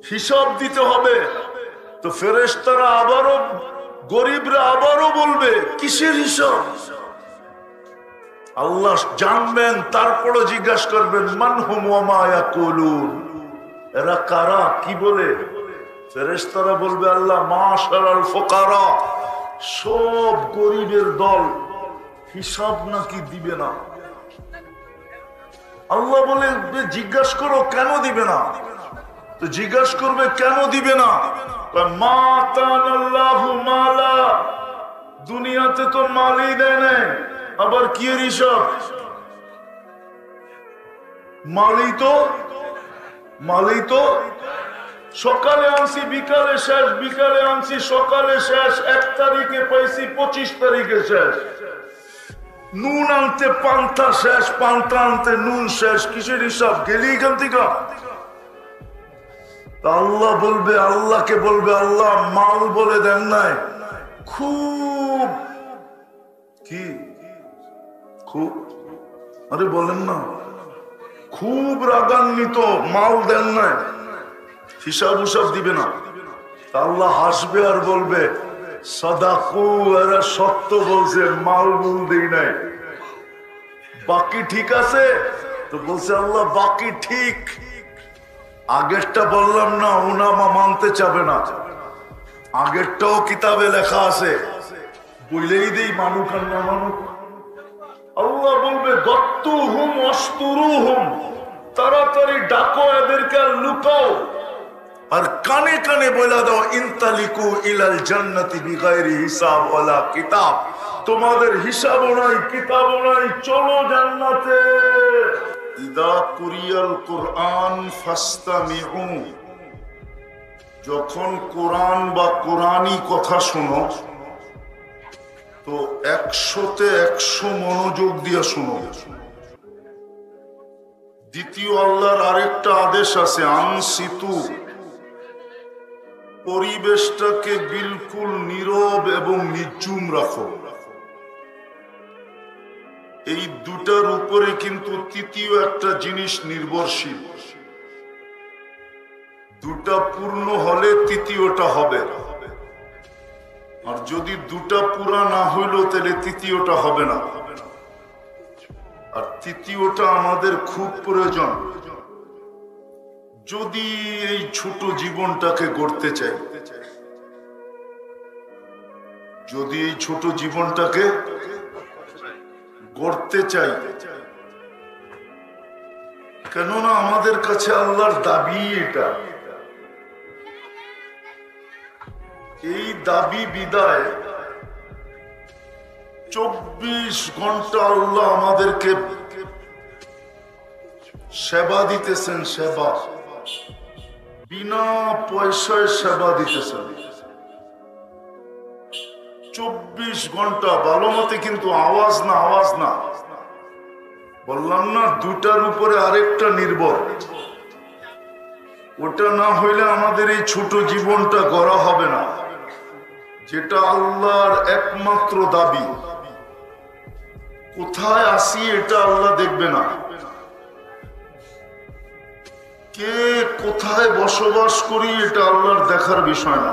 হিসাব দিতে হবে। তো ফেরেশতারা আবারও, গরিবরা আবারও বলবে কিসের হিসাব? আল্লাহ জানবেন, তারপরে জিজ্ঞাসা করবেন মান হুম ওয়া মা ইয়াকুলুন, এরা কারা, কি বলে? ফেরেশতারা বলবে আল্লাহ মাশারাল ফুকারা, সব গরিবের দল, হিসাব নাকি দিবে না। আল্লাহ বলে জিজ্ঞাসা করো কেন দিবে না? তো জিজ্ঞাসা করবে কেন দিবে না? মা তানাল্লাহু মালা, দুনিয়াতে তো মালই দেয় না, আবার কি এর হিসাব? মালই তো সকালে আনছি বিকালে শেষ, বিকালে আনছি সকালে শেষ, 1 তারিখে পাইছি 25 তারিখে শেষ। নুন আনতে পান্তা শেষ, পান্তা আনতে নুন শেষ, কিসের হিসাব? গেলি এখান থেকে। আল্লাহ বলবে, আল্লাহকে বলবে আল্লাহ মাল বলে দেন নাই, খুব কি খুব, আরে বলেন না, খুব রাগান্বিত, মাল দেন নাই, হিসাব উসাব দিবে না। আল্লাহ হাসবে আর বলবে সাদাকু, এরা সত্য বলছে, মাল মূল দেই নাই, বাকি ঠিক আছে? তো বলছে আল্লাহ বাকি ঠিক, আগেরটা বললাম না, উনামা মানতে চাবে না, আগেরটাও কিতাবে লেখা আছে, বইলেই দেই, মানুক আর না মানুক। আল্লাহ বলবে গত্তুহুম অস্তুরুহুম, তাড়াতাড়ি ডাকো এদেরকে আর লুকাও, আর কানে কানে বলে দাও ইনতালিকু ইলাল জান্নাতি বিগাইরি হিসাব ওয়ালা কিতাব, তোমাদের হিসাবও নাই কিতাবও নাই, চলো জান্নাতে। ইদা কুরিয়াল কুরআন ফাসতামিউ, যখন কোরআন বা কোরআনী কথা শোনো তো 100তে 100 মনোযোগ দিয়ে শোনো। দ্বিতীয় আল্লাহর আরেকটা আদেশ আছে আনসিতু, পরিবেশটাকে বিলকুল নীরব এবং নিঝুম রাখো। এই দুটার উপরে কিন্তু তৃতীয় একটা জিনিস নির্ভরশীল, দুটা পূর্ণ হলে তৃতীয়টা হবে, আর যদি দুটা পুরা না হইল তাহলে তৃতীয়টা হবে না। আর তৃতীয়টা আমাদের খুব প্রয়োজন যদি এই ছোট জীবনটাকে গড়তে চাই, যদি এই ছোট জীবনটাকে গড়তে চাই। কেননা আমাদের কাছে আল্লাহর দাবি এটা, এই দাবি বিদায় 24 ঘন্টা আল্লাহ আমাদেরকে সেবা দিতেছেন, সেবা বিনা পয়সায় সেবা দিতেছেন 24 ঘন্টা। ভালো মতে কিন্তু আওয়াজ না, আওয়াজ না, বললাম না দুটার উপরে আরেকটা নির্ভর, ওটা না হইলে আমাদের এই ছোট জীবনটা গড়া হবে না, যেটা আল্লাহর একমাত্র দাবি। কোথায় আসি এটা আল্লাহ দেখবে না, কে কোথায় বসবাস করি এটা আল্লাহর দেখার বিষয় না,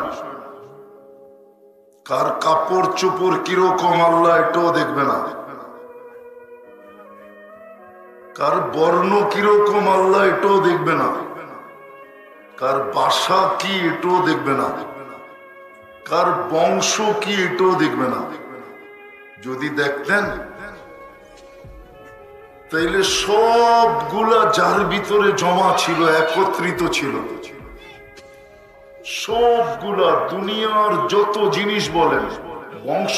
কার কাপড় চোপড় কিরকম আল্লাহ এটাও দেখবে না, কার বর্ণ কিরকম আল্লাহ এটাও দেখবে না, কার বাসা কি এটাও দেখবে না, কার বংশ কি এটাও দেখবে না। যদি দেখতেন তাইলে সবগুলা যার ভিতরে জমা ছিল, একত্রিত ছিল, সবগুলা দুনিয়ার যত জিনিস বলেন বংশ,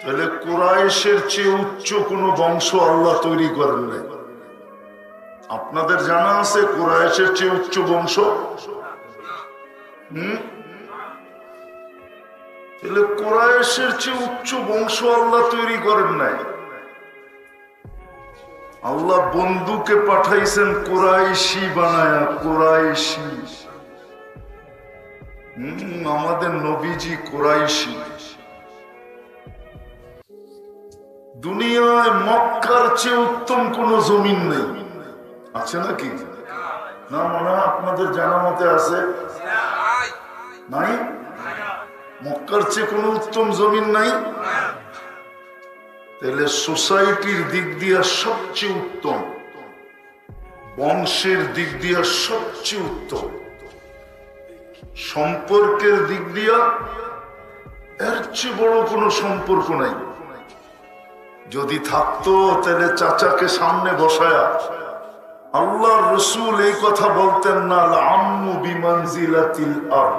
তাহলে কুরাইশের চেয়ে উচ্চ কোন বংশ আল্লাহ তৈরি করেন নাই। আপনাদের জানা আছে কুরাইশের চেয়ে উচ্চ বংশ? তাহলে কুরাইশের চেয়ে উচ্চ বংশ আল্লাহ তৈরি করেন নাই। আল্লাহ বন্ধুকে পাঠাইছেন কুরাইশি বানায়া, কুরাইশি। আমাদের নবীজি কুরাইশি। দুনিয়ায় মক্কার চেয়ে উত্তম কোন জমিন নেই, আছে নাকি? না মনে হয় আপনাদের জানা মতে আছে নাই? মক্কার চেয়ে কোনো উত্তম জমিন নাই? তাহলে সোসাইটির দিক দিয়া সবচেয়ে উত্তম, বংশের দিক দিয়া সবচেয়ে উত্তম, সম্পর্কের দিক দিয়া এর চেয়ে বড় কোনো সম্পর্ক নাই। যদি থাকতো তাহলে চাচাকে সামনে বসায়া আল্লাহ রসুল এই কথা বলতেন না, আম্মু বিমানজিলাতিল আব,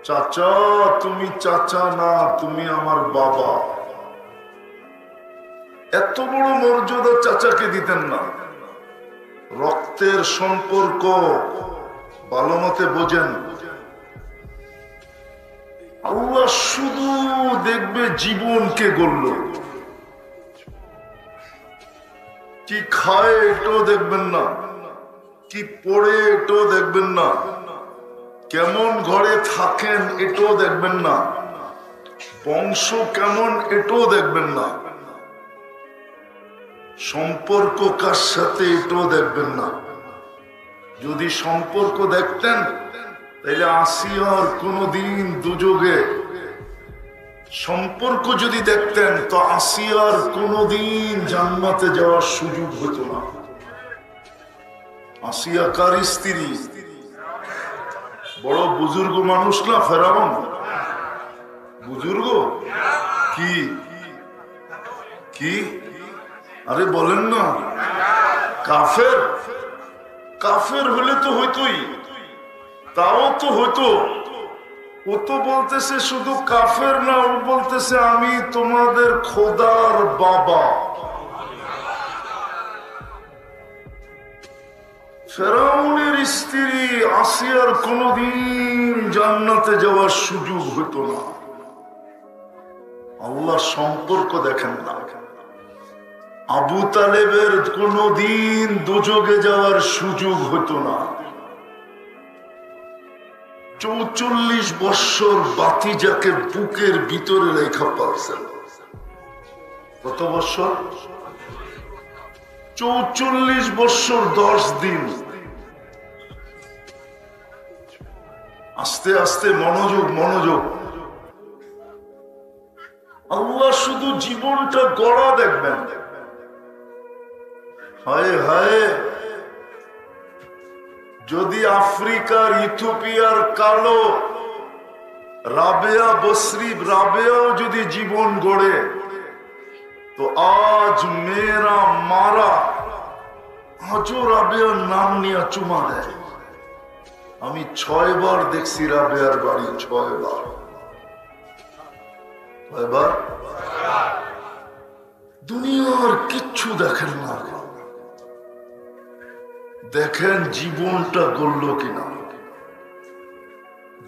চাচা তুমি চাচা না, তুমি আমার বাবা। এত বড় মর্যাদা চাচাকে দিতেন না। রক্তের সম্পর্ক ভালো মতে বোঝেন। আল্লাহ শুধু দেখবে জীবনকে গড়ল, কি খায় এটাও দেখবেন না, কি পড়ে এটাও দেখবেন না, কেমন ঘরে থাকেন এটাও দেখবেন না, বংশ কেমন এটাও দেখবেন না, সম্পর্ক কার সাথে এটাও দেখবেন না। যদি সম্পর্ক দেখতেন তাহলে আসিয়ার কোনদিন দুযোগে, সম্পর্ক যদি দেখতেন তো আসিয়ার কোনদিন জান্নাতে যাওয়ার সুযোগ হতো না। আসিয়া কার স্ত্রী? বড় বুজুর্গ মানুষ না ফেরাউন? বুজুর্গ কি কি? আরে বলেন না, কাফের? কাফের হলে তো হইতোই, তাও তো হইতো। ও তো বলতেছে শুধু কাফের না, ও বলতেছে আমি তোমাদের খোদার বাবা। ফেরাউনের স্ত্রী আসিয়ার কোনদিন জান্নাতে যাওয়ার সুযোগ হতো না। আল্লাহ সম্পর্ক দেখেন না। আবু তালেবের কোনদিন দোজখে যাওয়ার সুযোগ হতো না। ৪৪ বৎসর বাতিজাকে বুকের ভিতরে রেখা পারছেন। কত বৎসর? ৪৪ বৎসর 10 দিন। আস্তে আস্তে মনোযোগ মনোযোগ। আল্লাহ শুধু জীবনটা গড়া দেখবেন। হায় হায়, যদি আফ্রিকার ইথিওপিয়ার কালো রাবেয়া বসরি রাবেয়াও যদি জীবন গড়ে, তো আজ মেয়েরা মারা আজও রাবেয়ার নাম নিয়ে চুমা দেয়। আমি 6 বার দেখছি রাবেয়ার বাড়ি, 6 বার। এবার দুনিয়ার কিচ্ছু দেখেন না, দেখেন জীবনটা গড়ল কিনা।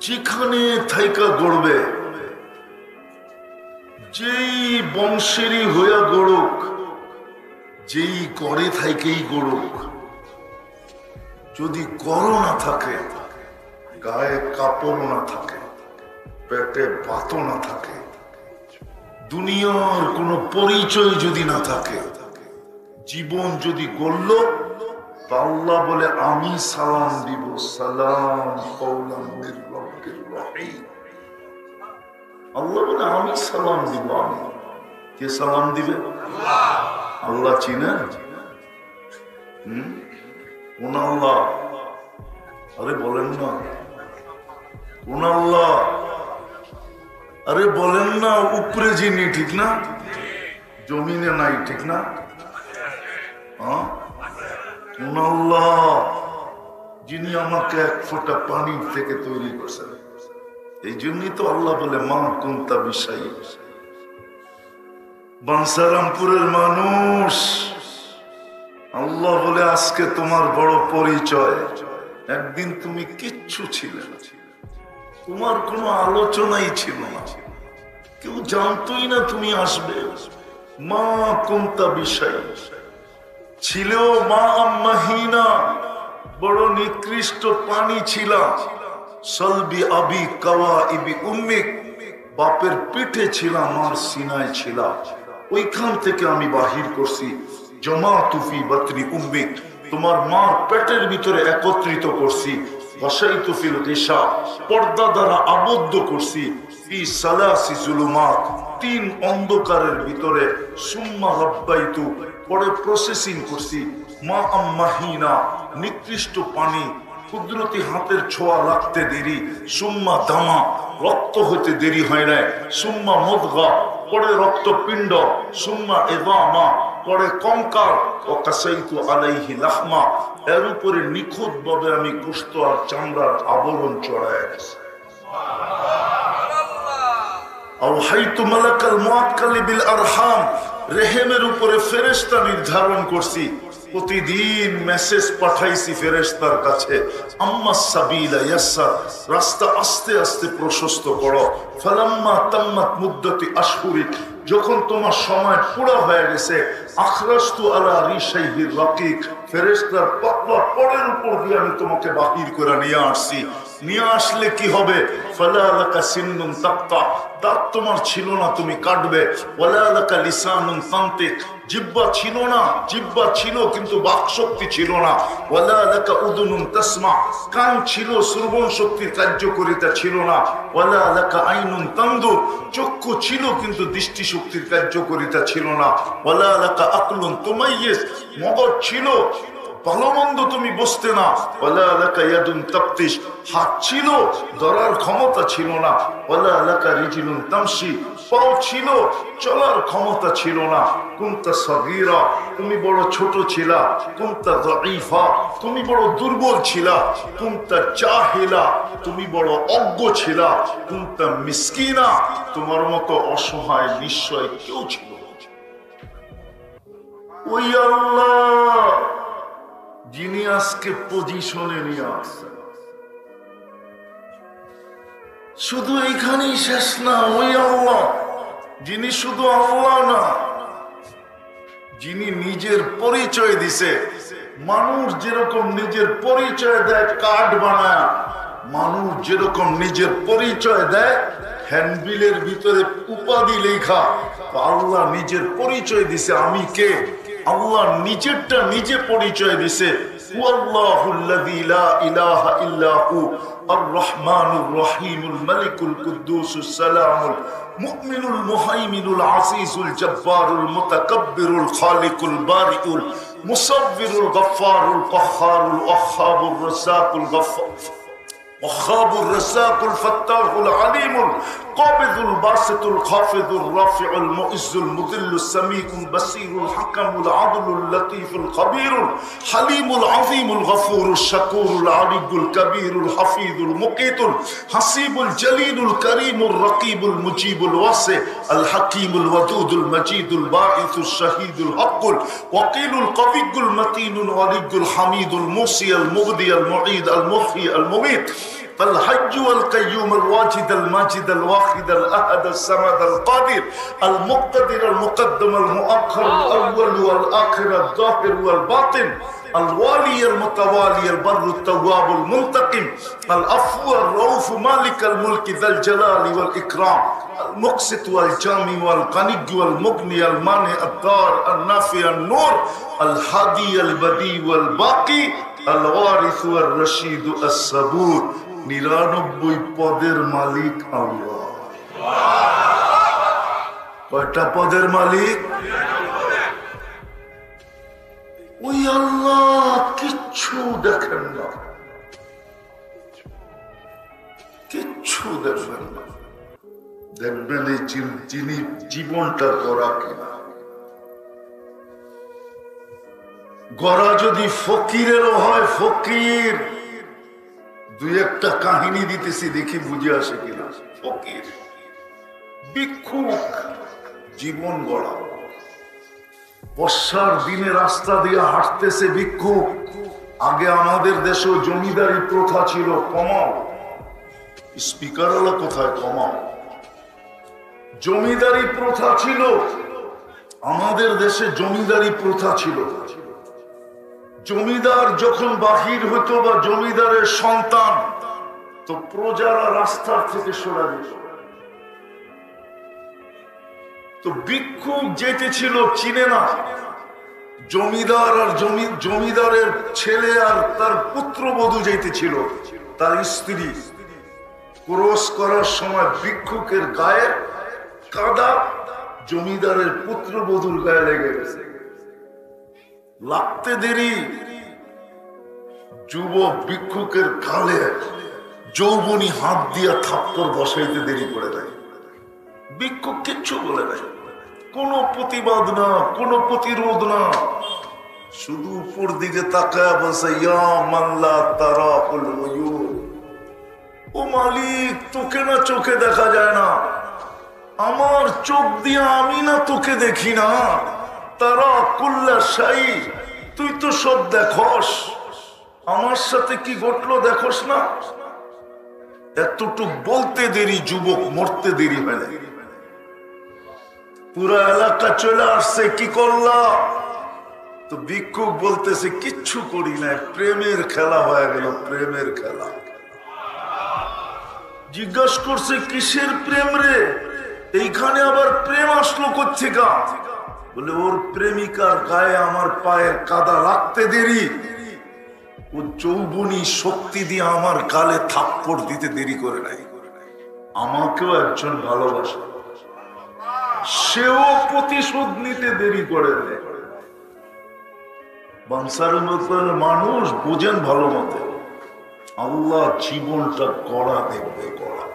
যেখানে থাইকা গড়বে, যেই বংশেরই হইয়া গড়ুক, যেই গড়ে থাইকেই গড়ুক, যদি গড় না থাকে, গায়ে কাপড় না থাকে, পেটে ভাতও না থাকে, দুনিয়ার কোনো পরিচয় যদি না থাকে, জীবন যদি গড়ল, আল্লাহ বলে আমি সালাম দিব, সালাম কওলাম মির রাব্বির রহিম। আল্লাহ বলে আমি সালাম দিব। আমি কে সালাম দিবে? আল্লাহ চিনেন? কোন আল্লাহ? আরে বলেন না, কোন আল্লাহ? আরে বলেন না, উপরে যিনি, ঠিক না? জমিনে নাই, ঠিক না? হ্যাঁ, কোন আল্লাহ? যিনি আমাকে 1 ফোঁটা পানি থেকে তৈরি করছেন। এই জন্যই তো আল্লাহ বলে মা কুনতা বিশাই। বাঞ্ছারামপুরের মানুষ, আল্লাহ বলে আজকে তোমার বড় পরিচয়। একদিন তুমি কিচ্ছু ছিলে না, তোমার কোনো আলোচনাই ছিল না, কেউ জানতোই না তুমি আসবে। মা কুনতা বিশাই, ছিলেও মা মাহিনা, বড় নিকৃষ্ট পানি ছিল। সলবি আবি কাওয়া ইবি উম্মিক, বাপের পিঠে ছিলাম, মার সিনায় ছিলাম, ওইখান থেকে আমি বাহির করছি। জমা তুফি বাতনি উম্মিক, তোমার মার পেটের ভিতরে একত্রিত করছি, ওয়াসাইতু ফিল গিশা, পর্দা দ্বারা আবদ্ধ করছি, ফি সালাসি জুলুমাত, 3 অন্ধকারের ভিতরে, সুম্মা রাব্বাইতু, পরে প্রসেসিং করছি, মা আম্মাহিনা, নিকৃষ্ট পানি, কুদরতি হাতের ছোঁয়া লাগতে দেরি, সুম্মা দামা, রক্ত হইতে দেরি হয় নাই, সুম্মা মুদগা, পরে রক্তপিণ্ড, সুম্মা ইদামা, পরে কঙ্কাল, ও কাসাইতু আলাইহি লাহমা, এর উপরে নিখুঁত ভাবে আমি গোশত আর চামড়ার আবরণ চড়ায় গেছি। আওহাইতু মালাকাল মুআক্কালি বিল আরহাম, রেহেমের উপরে ফেরেশতা নির্ধারণ করছি, প্রতিদিন মেসেজ পাঠাইছি ফেরেশতার কাছে, আম্মা সাবিলা ইয়াসসার, রাস্তা আস্তে আস্তে প্রশস্ত করো, ফালাম্মা তাম্মাত মুদ্দাতি আশহুরিক, যখন তোমার সময় পুরো হয়ে গেছে, আখরাজতু আলা রিশাইহির রাকিক, ফেরেশতার পাতলা পরের উপর দিয়ে আমি তোমাকে বাহির করে নিয়ে আসছি। নিয়ে আসলে কি হবে? ফালা লাকা সিন্নুন তাক্তা, দাঁত তোমার ছিল না, তুমি কাটবে, ওয়ালা লাকা লিসানুন তানতিক, জিহ্বা ছিল না, জিহ্বা ছিল কিন্তু বাক শক্তি ছিল না, ওয়ালা লাকা উদুনুন তাসমা, কান ছিল, শ্রবণ শক্তির কার্যকারিতা ছিল না, ওয়ালা লাকা আইনুন তানদুর, চক্ষু ছিল কিন্তু দৃষ্টি শক্তির কার্যকারিতা ছিল না, ওয়ালা লাকা আকলুন তুমাইয়িজ, মগজ ছিল, ভালো মন্দ তুমি বুঝতে না, ওয়ালা লাকা ইয়াদুন তাফতিশ, হাত ছিল, ধরার ক্ষমতা ছিল না, ওয়ালা লাকা রিজলুন তামশি, পাও ছিল, চলার ক্ষমতা ছিল না, কুনতা সাগীরা, তুমি বড় ছোট ছিলা, কুনতা যায়ীফা, তুমি বড় দুর্বল ছিলা, কুনতা জাহিলা, তুমি বড় অজ্ঞ ছিলা, কুনতা মিসকিনা, তোমার মতো অসহায় নিশ্চয় কেউ ছিল না। ওই আল্লাহ যিনি আজকে পজিশনে নিয়ে আসছেন, শুধু এখানেই শেষ না, ওই আল্লাহ যিনি শুধু আল্লাহ না, যিনি নিজের পরিচয় দিছে। মানুষ যেরকম নিজের পরিচয় দেয় কার্ড বানায়, মানুষ যেরকম নিজের পরিচয় দেয় হ্যান্ডবিলের ভিতরে উপাধি লেখা, আল্লাহ নিজের পরিচয় দিছে আমি কে। আল্লাহ নিজেরটা নিজে পরিচয় দিছে, হুয়াল্লাহুল্লাযী লা ইলাহা ইল্লা হু আর রহমানুর রহিমুল মালিকুল কুদ্দুসুস সালামুল মুমিনুল মুহাইমিনুল আসিসুল জব্বারুল মুতাকাব্বিরুল খালিকুল বারিউল মুসাব্বিরুল গফফারুল কাহ্হারুল ওয়াহ্হাবুর রাসাকুল গফফার وخاب الرزاق الفتاح العليم القابض الباسط الخافض الرافع المعز المذل السميع البصير الحكم العدل اللطيف الخبير الحليم العظيم الغفور الشكور العلي الكبير الحفيظ المقيت الحسيب الجليل الكريم الرقيب المجيب الواسع الحكيم الودود المجيد الباعث الشهيد الحق الوكيل القوي المتين الولي الحميد الموصي المبدي المعيد المحيي المميت فالحج والقيوم الواجد الماجد الواحد الأحد الصمد القادر المقتدر المقدم المؤخر الأول والآخر الظاهر والباطن الوالي المتوالي البر التواب المنتقم العفو الرؤوف مالك الملك ذا الجلال والإكرام المقسط والجامع والغني والمغني المانع الدار النافع النور الهادي البديع والباقي الوارث والرشيد الصبور 99 পদের মালিক আল্লাহ। কয়টা পদের মালিক? ওই আল্লাহ কিচ্ছু দেখেন না, কিচ্ছু দেখবেন না, দেখবেন এই যিনি জীবনটা গড়া কিনা। গড়া যদি ফকিরেরও হয়, ফকির, দুই একটা কাহিনী দিতেছি, দেখি বুঝে আসে কিনা। ফকির ভিক্ষুক, জীবন গড়া। বর্ষার দিনে রাস্তা দিয়ে হাঁটতেছে ভিক্ষুক। আগে আমাদের দেশেও জমিদারি প্রথা ছিল, কমাও। স্পিকারওয়ালা কোথায়? কমাও। জমিদারি প্রথা ছিল আমাদের দেশে, জমিদারি প্রথা ছিল। জমিদার যখন বাহির হতো বা জমিদারের সন্তান, তো প্রজারা রাস্তার থেকে সরে যেত। তো ভিক্ষুক যেতে ছিল চিনে না, জমিদার আর জমিদারের ছেলে আর তার পুত্রবধূ যাইতেছিল, তার স্ত্রী ক্রস করার সময় ভিক্ষুকের গায়ে কাদা জমিদারের পুত্রবধূর গায়ে লেগে গেছে। লাগতে দেরি, যুবক ভিক্ষুকের গালে যৌবনী হাত দিয়া থাপ্পড় বসাইতে দেরি করে দেয়। ভিক্ষুক কিচ্ছু বলে নাই, কোনো প্রতিবাদ না, কোনো প্রতিরোধ না, শুধু উপর দিকে তাকায় বলছে, ইয়া মাল্লা তারাকুল উয়ুন, ও মালিক, তোকে না চোখে দেখা যায় না, আমার চোখ দিয়ে আমি না তোকে দেখি না, তারা কুল্লা শাই, তুই তো সব দেখোস, আমার সাথে কি ঘটলো দেখোস না। এতটুক বলতে দেরি, যুবক মরতে দেরি হয় না। পুরা এলাকা চলে আসছে, কি করলা? তো ভিক্ষুক বলতেছে, কিচ্ছু করি না, প্রেমের খেলা হয়ে গেল, প্রেমের খেলা। জিজ্ঞাসা করছে, কিসের প্রেম রে? এইখানে আবার প্রেম আসলো কোত্থেকে? বলে, ওর প্রেমিকার গায়ে আমার পায়ের কাদা লাগতে দেরি, ও যৌবনী শক্তি দিয়ে আমার গালে থাপ্পড় দিতে দেরি করে নাই। আমাকেও একজন ভালোবাসে, সেও প্রতিশোধ নিতে দেরি করে দেয়। বাংসারের মতন মানুষ বুঝেন ভালো মতো, আল্লাহ জীবনটা গড়া দেখবে, গড়া।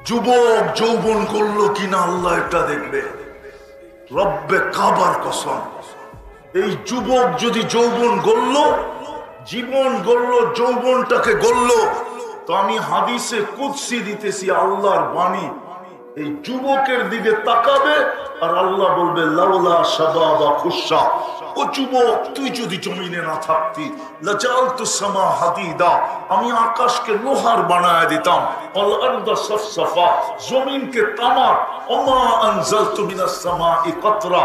যুবক যৌবন করলো কিনা আল্লাহ এটা দেখবে। রব্বে কাবার কসম, এই যুবক যদি যৌবন গড়ল, জীবন গড়ল, যৌবনটাকে গড়ল, তো আমি হাদিসে কুদসি দিতেছি, আল্লাহর বাণী, এই যুবকের দিকে তাকাবে আর আল্লাহ বলবে, লাউলা শাবাবা খুশা, ও যুবক, তুই যদি জমিনে না থাকতি, লাজালতু সামা হাদিদা, আমি আকাশকে লোহার বানায় দিতাম, ওয়াল আরদা সাফসাফা, জমিনকে তামার, ওমা আনজালতু মিনাস সামাই কাতরা,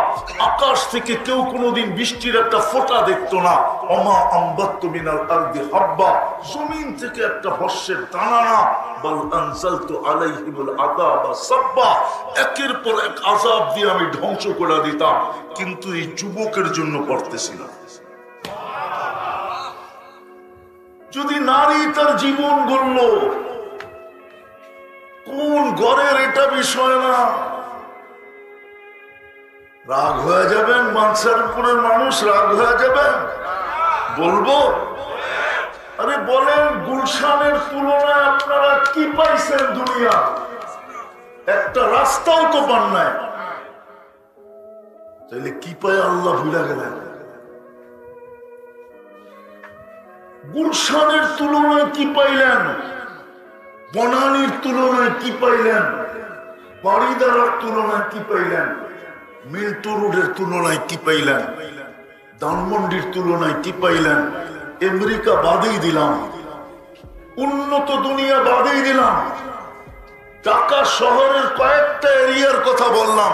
আকাশ থেকে কেউ কোনোদিন বৃষ্টির একটা ফোঁটা দেখতো না, ওমা আমবাততু মিনাল আরদি হাব্বা, জমিন থেকে একটা বর্ষের দানা না, বাল আনজালতু আলাইহিমুল আযাবা সাব্বা, একের পর এক আযাব দিয়ে আমি ধ্বংস করে দিতাম, কিন্তু এই যুবকের জন্য করতেছি না। যদি নারী তার জীবন গড়ল, কোন ঘরের এটা বিষয় না। রাগ হয়ে যাবেন, বাঞ্ছারপুরের মানুষ রাগ হয়ে যাবেন, বলবো? আরে বলেন, গুলশানের তুলনায় আপনারা কি পাইছেন? দুনিয়া একটা রাস্তাও তো পান নাই, তাইলে কি পায় আল্লাহ ভুলে গেলেন? গুলশানের তুলনায় কি পাইলেন? বনানীর তুলনায় কি পাইলেন? বাড়িদারার তুলনায় কি পাইলেন? মিল্টু রোডের তুলনায় কি পাইলেন? ধানমন্ডির তুলনায় কি পাইলেন? আমেরিকা বাদেই দিলাম, উন্নত দুনিয়া বাদেই দিলাম, ঢাকা শহরের কয়েকটা এরিয়ার কথা বললাম,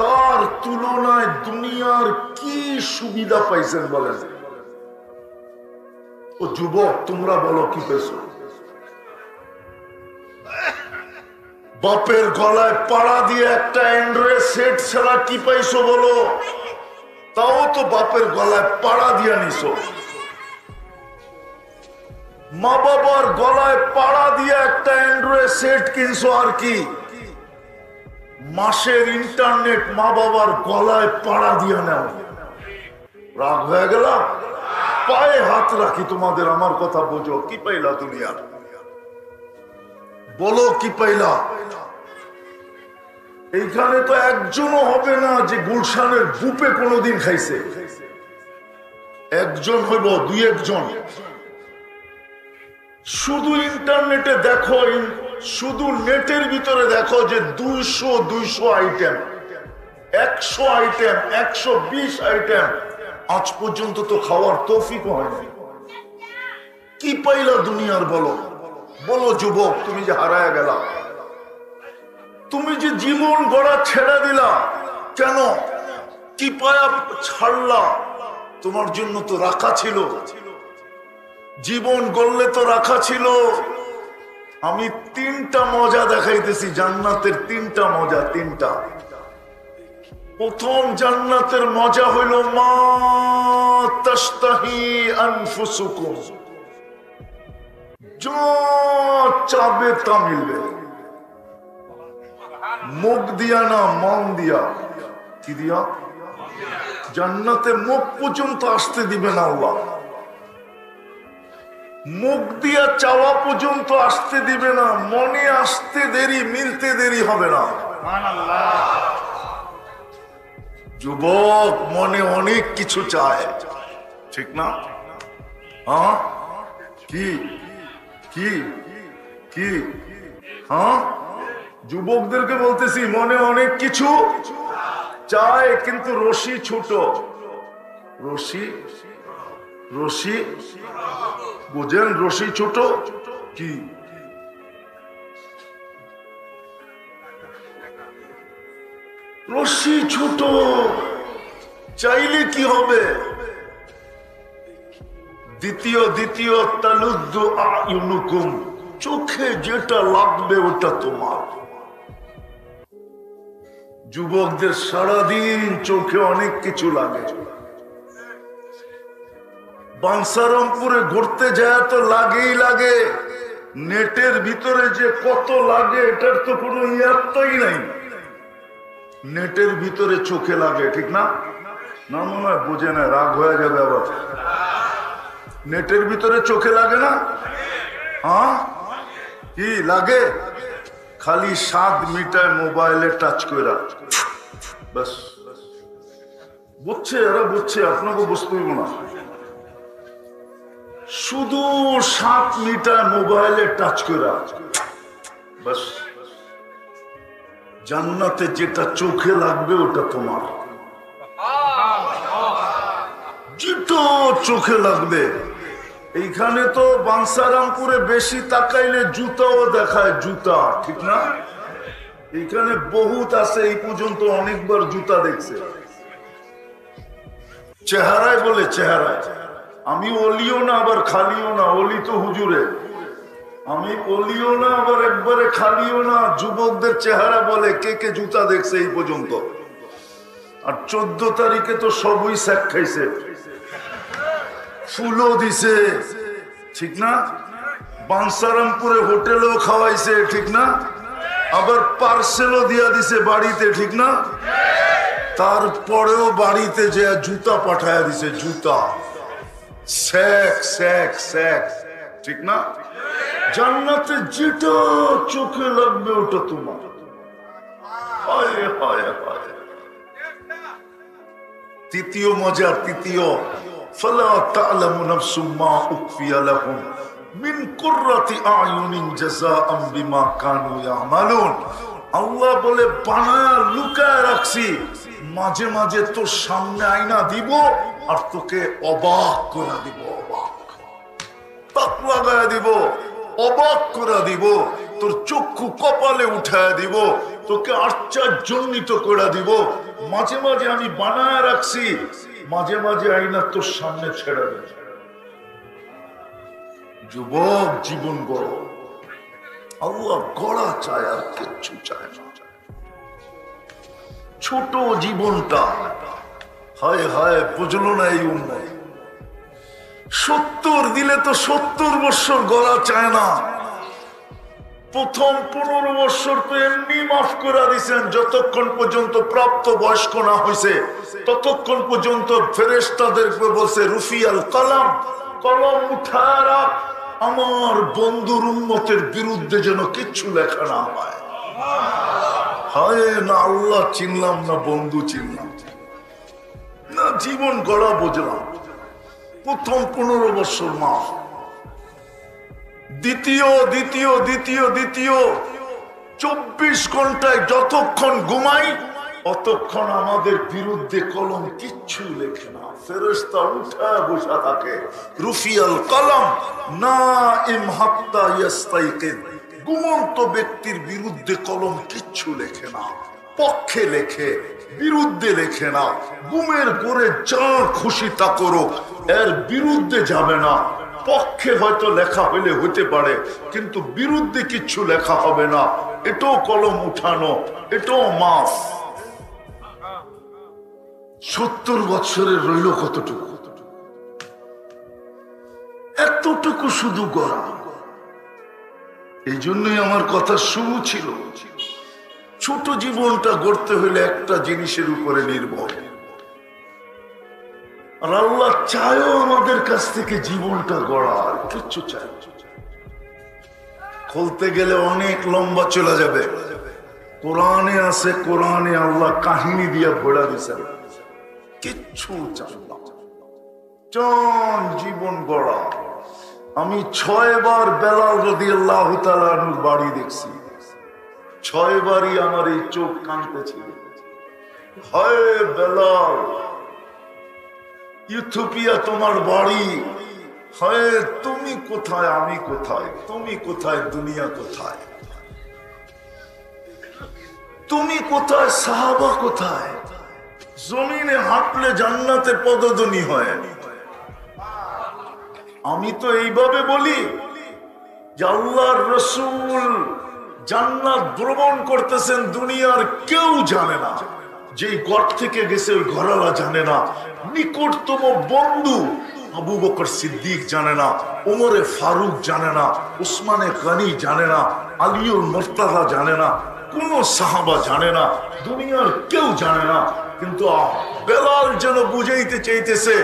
তার তুলনায় দুনিয়ার কি সুবিধা পাইছেন বলেন? ও যুবক, তোমরা বলো কি পেয়েছো? বাপের গলায় পাড়া দিয়ে একটা অ্যান্ড্রয়েড সেট ছাড়া কি পাইছো বলো? তাও তো বাপের গলায় পাড়া দিয়ে নিছো। মা বাবার গলায় পাড়া দিয়ে একটা অ্যান্ড্রয়েড সেট কিনছো, আর কি? মাসের ইন্টারনেট মা বাবার গলায় পাড়া দিয়ে নাও। রাগ হয়ে গেল? পায়ে হাত রাখি তোমাদের, আমার কথা বোঝো। কি পাইলা দুনিয়া? বলো কি পাইলা? এইখানে তো একজনও হবে না যে গুলশানের বুপে কোনোদিন খাইছে। একজন হইব, দুই একজন। শুধু ইন্টারনেটে দেখো, শুধু নেটের ভিতরে দেখো যে 200 আইটেম, 100 আইটেম, 120 আইটেম। আজ পর্যন্ত তো খাওয়ার তৌফিক হয়নি। কি পাইলা দুনিয়ার বলো? বলো যুবক, তুমি যে হারায় গেলা, তুমি যে জীবন গড়া ছেড়ে দিলা, কেন? কি পায়া ছাড়লা? তোমার জন্য তো রাখা ছিল, জীবন গড়লে তো রাখা ছিল। আমি 3টা মজা দেখাইতেছি, জান্নাতের 3টা মজা, 3টা। প্রথম জান্নাতের মজা হইল মা তাশতাহি আনফুসুকুম, যা চাবে তা মিলবে, মুখ দিয়া না মন দিয়া। কি দিয়া? জান্নাতে মুখ পর্যন্ত আসতে দিবে না আল্লাহ, মুখ দিয়া চাওয়া পর্যন্ত আসতে দিবে না, মনে আসতে দেরি, মিলতে দেরি হবে না। যুবক মনে অনেক কিছু চায়, ঠিক না? হ্যাঁ, কি কি কি? হ্যাঁ, যুবকদেরকে বলতেছি, মনে অনেক কিছু চায়, কিন্তু রশি ছোট। রশি রশি বুঝেন? রশি ছোট। কি? রশি ছোট, চাইলে কি হবে? দ্বিতীয় তালুদ্দু আয়ুনুকুম, চোখে যেটা লাগবে ওটা তোমার। যুবকদের সারাদিন চোখে অনেক কিছু লাগে। বাঞ্ছারামপুরে ঘুরতে যায় তো লাগেই লাগে, নেটের ভিতরে যে কত লাগে এটার তো কোনো ইয়াত্তাই নাই। নেটের ভিতরে চোখে লাগে, ঠিক না? না মনে হয় বোঝে না, রাগ হয়ে যাবে আবার। নেটের ভিতরে চোখে লাগে না? হ্যাঁ, কি লাগে? খালি 7 মিটার মোবাইলে টাচ করে, বাস। বুঝছে এরা, বুঝছে, আপনাকে বুঝতে হইব না। শুধু 7 মিটার মোবাইলে টাচ করে, বাস। জান্নাতে যেটা চোখে লাগবে ওটা তোমার, যেটা চোখে লাগবে। এইখানে তো বাঞ্ছারামপুরে বেশি তাকাইলে জুতাও দেখায়, জুতা, ঠিক না? এইখানে বহুত আছে, এই পর্যন্ত অনেকবার জুতা দেখছে। চেহারায় বলে, চেহারায়। আমি অলিও না আবার খালিও না, অলি তো হুজুরে। আমি অলিও না আবার একবারে খালিও না। যুবকদের চেহারা বলে কে কে জুতা দেখছে এই পর্যন্ত। আর 14 তারিখে তো সবই স্যাক খাইছে, ফুলও দিছে, ঠিক না? বাঞ্ছারামপুরে হোটেলেও খাওয়াইছে, ঠিক না? আবার পার্সেলও দিয়া দিছে বাড়িতে, ঠিক না? তারপরেও বাড়িতে যে জুতা পাঠায়া দিছে, জুতা, স্যাক স্যাক স্যাক, ঠিক না? জান্নাতে যেটা চোখে লাগবে ওটা তোমার। হায় হায় হায়। তৃতীয় মজা, তৃতীয়, ফালা তা'লামু নাফসুম মা উখফিয়া লাহুম মিন কুররাতি আয়ুনিন জাযাআম বিমা কানু ইয়ামালুন। আল্লাহ বলে, বানায়া লুকায় রাখছি, মাঝে মাঝে তোর সামনে আয়না দিব আর তোকে অবাক করে দিব, অবাক, তাক লাগায় দিব, অবাক করে দিব, তোর চক্ষু কপালে উঠায় দিব, তোকে আশ্চর্যান্বিত করে দিব। মাঝে মাঝে আমি বানায় রাখছি, মাঝে মাঝে আইনা তোর সামনে ছেড়ে দেব। যুবক, জীবন বড়, আল্লাহ গড়া চায়, আর কিচ্ছু চায় না। ছোট জীবনটা, হায় হায়, বুঝলো না এই উম্মত। 70 দিলে তো 70 বছর গড়া চায় না। প্রথম 15 বছর তো এমনি মাফ করে দিয়েছেন, যতক্ষণ পর্যন্ত প্রাপ্ত বয়স্ক না হয়েছে ততক্ষণ পর্যন্ত ফেরেশতাদেরকে বলছে, রুফিয়াল কলম, কলম উঠায় রাখ, আমার বন্ধুর উম্মতের বিরুদ্ধে যেন কিচ্ছু লেখা না হয়। হায় না, আল্লাহ চিনলাম না, বন্ধু চিনলাম না, জীবন গড়া বুঝলাম। প্রথম 15 বছর মাফ। দ্বিতীয় 24 ঘন্টায় যতক্ষণ ঘুমাই অতক্ষণ আমাদের বিরুদ্ধে কলম কিচ্ছু লেখে না, ফেরেশতা উঠা বসা থাকে। রুফিয়াল কলম নাইম হাত্তা ইয়াস্তাইকিদ, ঘুমন্ত ব্যক্তির বিরুদ্ধে কলম কিচ্ছু লেখে না, পক্ষে লেখে, বিরুদ্ধে লেখে না। ঘুমের পরে যা খুশি তা করো, এর বিরুদ্ধে যাবে না। পক্ষে হয়তো লেখা হইলে হইতে পারে, কিন্তু বিরুদ্ধে কিচ্ছু লেখা হবে না। এটাও কলম উঠানো, এটাও মাফ। 70 বছরের রইল কতটুকু? এতটুকু শুধু গড়া। এই জন্যই আমার কথা শুরু ছিল, ছোট জীবনটা গড়তে হলে একটা জিনিসের উপরে নির্ভর। আর আল্লাহ চায়ও আমাদের কাছ থেকে জীবনটা গড়া, আর কিচ্ছু চায়। খুলতে গেলে অনেক লম্বা চলে যাবে। কোরআনে আছে, কোরআনে আল্লাহ কাহিনী দিয়া ভরা দিয়েছেন। কিচ্ছু চান না, চান জীবন গড়া। আমি 6 বার বেলাল রাদিয়াল্লাহু তাআলা আনহুর বাড়ি দেখছি। 6 বারই আমার এই চোখ কাঁদতেছিল। হায় বেলাল, ইথিওপিয়া তোমার বাড়ি। হায় তুমি কোথায়, আমি কোথায়? তুমি কোথায়, দুনিয়া কোথায়? তুমি কোথায়, সাহাবা কোথায়? জমিনে হাঁটলে জান্নাতে পদধ্বনি হয়। আমি তো এইভাবে বলি যে আল্লাহর রাসূল জান্নাত ভ্রমণ করতেছেন, দুনিয়ার কেউ জানে না। যেই ঘর থেকে গেছে ওই ঘরওয়ালা জানে না, নিকটতম বন্ধু আবু বকর সিদ্দিক জানে না, ওমরে ফারুক জানে না, উসমানে গনি জানে না, আলীউল মুর্তজা জানে না, কোন সাহাবা জানে না, দুনিয়ার কেউ জানে না। কিন্তু বেলাল যেন বুঝাইতে চাইতেছে,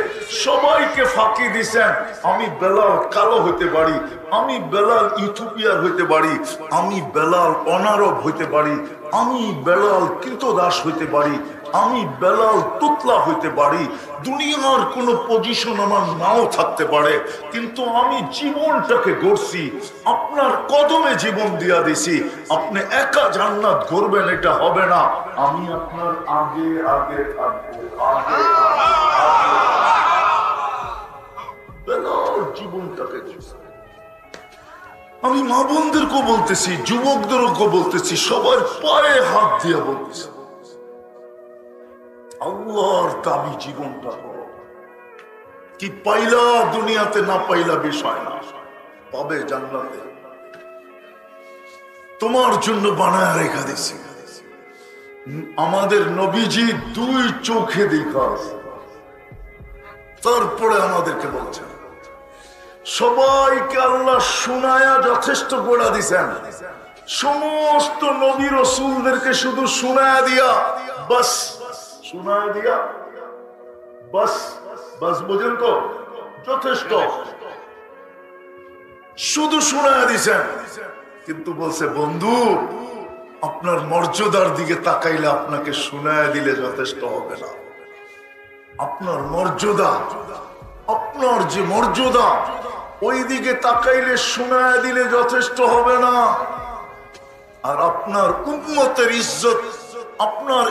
সবাইকে ফাঁকি দিছেন। আমি বেলাল কালো হইতে পারি, আমি বেলাল ইথিওপিয়ার হইতে পারি, আমি বেলাল অনারব হইতে পারি, আমি বেলাল কৃতদাস হইতে পারি, আমি বেলাল তুতলা হইতে পারি, দুনিয়ার কোনো পজিশন আমার নাও থাকতে পারে, কিন্তু আমি জীবনটাকে গড়ছি, আপনার কদমে জীবন দিয়া দিছি। আপনি একা জান্নাত গড়বেন এটা হবে না, আমি আপনার আগে আগে থাকবো। বেলাল জীবনটাকে গড়ছে। আমি মা বোনদেরকেও বলতেছি, যুবকদেরকে বলতেছি, সবার পায়ে হাত দিয়ে বলতেছি, আল্লাহর দাবি জীবনটা করো। কি পাইলা দুনিয়াতে, না পাইলা বিষয় না, পাবে জান্নাতে। তোমার জন্য বানায় রেখা দিছি। আমাদের নবীজি 2 চোখে দেখা, তারপরে আমাদেরকে বলছেন। সবাইকে আল্লাহ শুনায়া যথেষ্ট গোড়া দিছেন। সমস্ত নবী রাসূলদেরকে শুধু শুনায়া দিয়া বাস, শুনায়া দিয়া বাস, বাস বুঝেন তো, যথেষ্ট। শুধু শুনায়া দিছেন, কিন্তু বলছে বন্ধু আপনার মর্যাদার দিকে তাকাইলে আপনাকে শুনায়া দিলে যথেষ্ট হবে না। আপনার মর্যাদা, আপনার যে মর্যাদা, ওই দিকে তাকাইলে শোনায়া দিলে যথেষ্ট হবে না। আর আপনার উম্মতের ইজ্জত, আপনার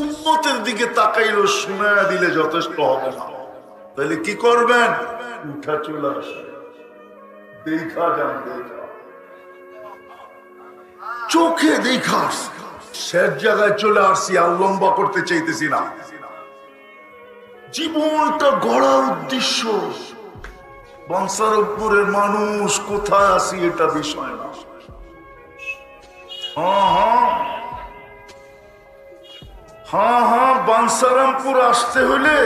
উম্মতের দিকে তাকাইলে শোনায়া দিলে যথেষ্ট হবে না। তাহলে কি করবেন? উঠা চলে আসে, দেখা যান, দেখা চোখে দেখা শেষ জায়গায় চলে আসছি। আর লম্বা করতে চাইতেছি না। জীবনটা গড়ার উদ্দেশ্য, বাঞ্ছারামপুরের মানুষ কোথায় আসি এটা বিষয় না। হ্যাঁ, বাঞ্ছারামপুর আসতে হইলে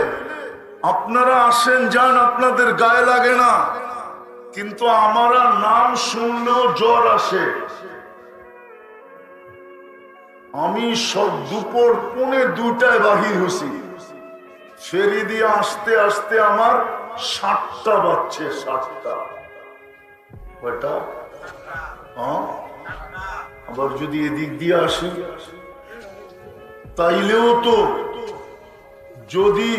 আপনারা আসেন, যান, আপনাদের গায়ে লাগে না, কিন্তু আমারা নাম শুনলেও জ্বর আসে। আমি সব দুপুর 1:45 বাহির হয়েছি, ফেরি দিয়ে আসতে আসতে আমার 7টা বাজছে। 7টা কয়টা? আবার যদি এদিক দিয়ে আসি তাইলেও তো, যদি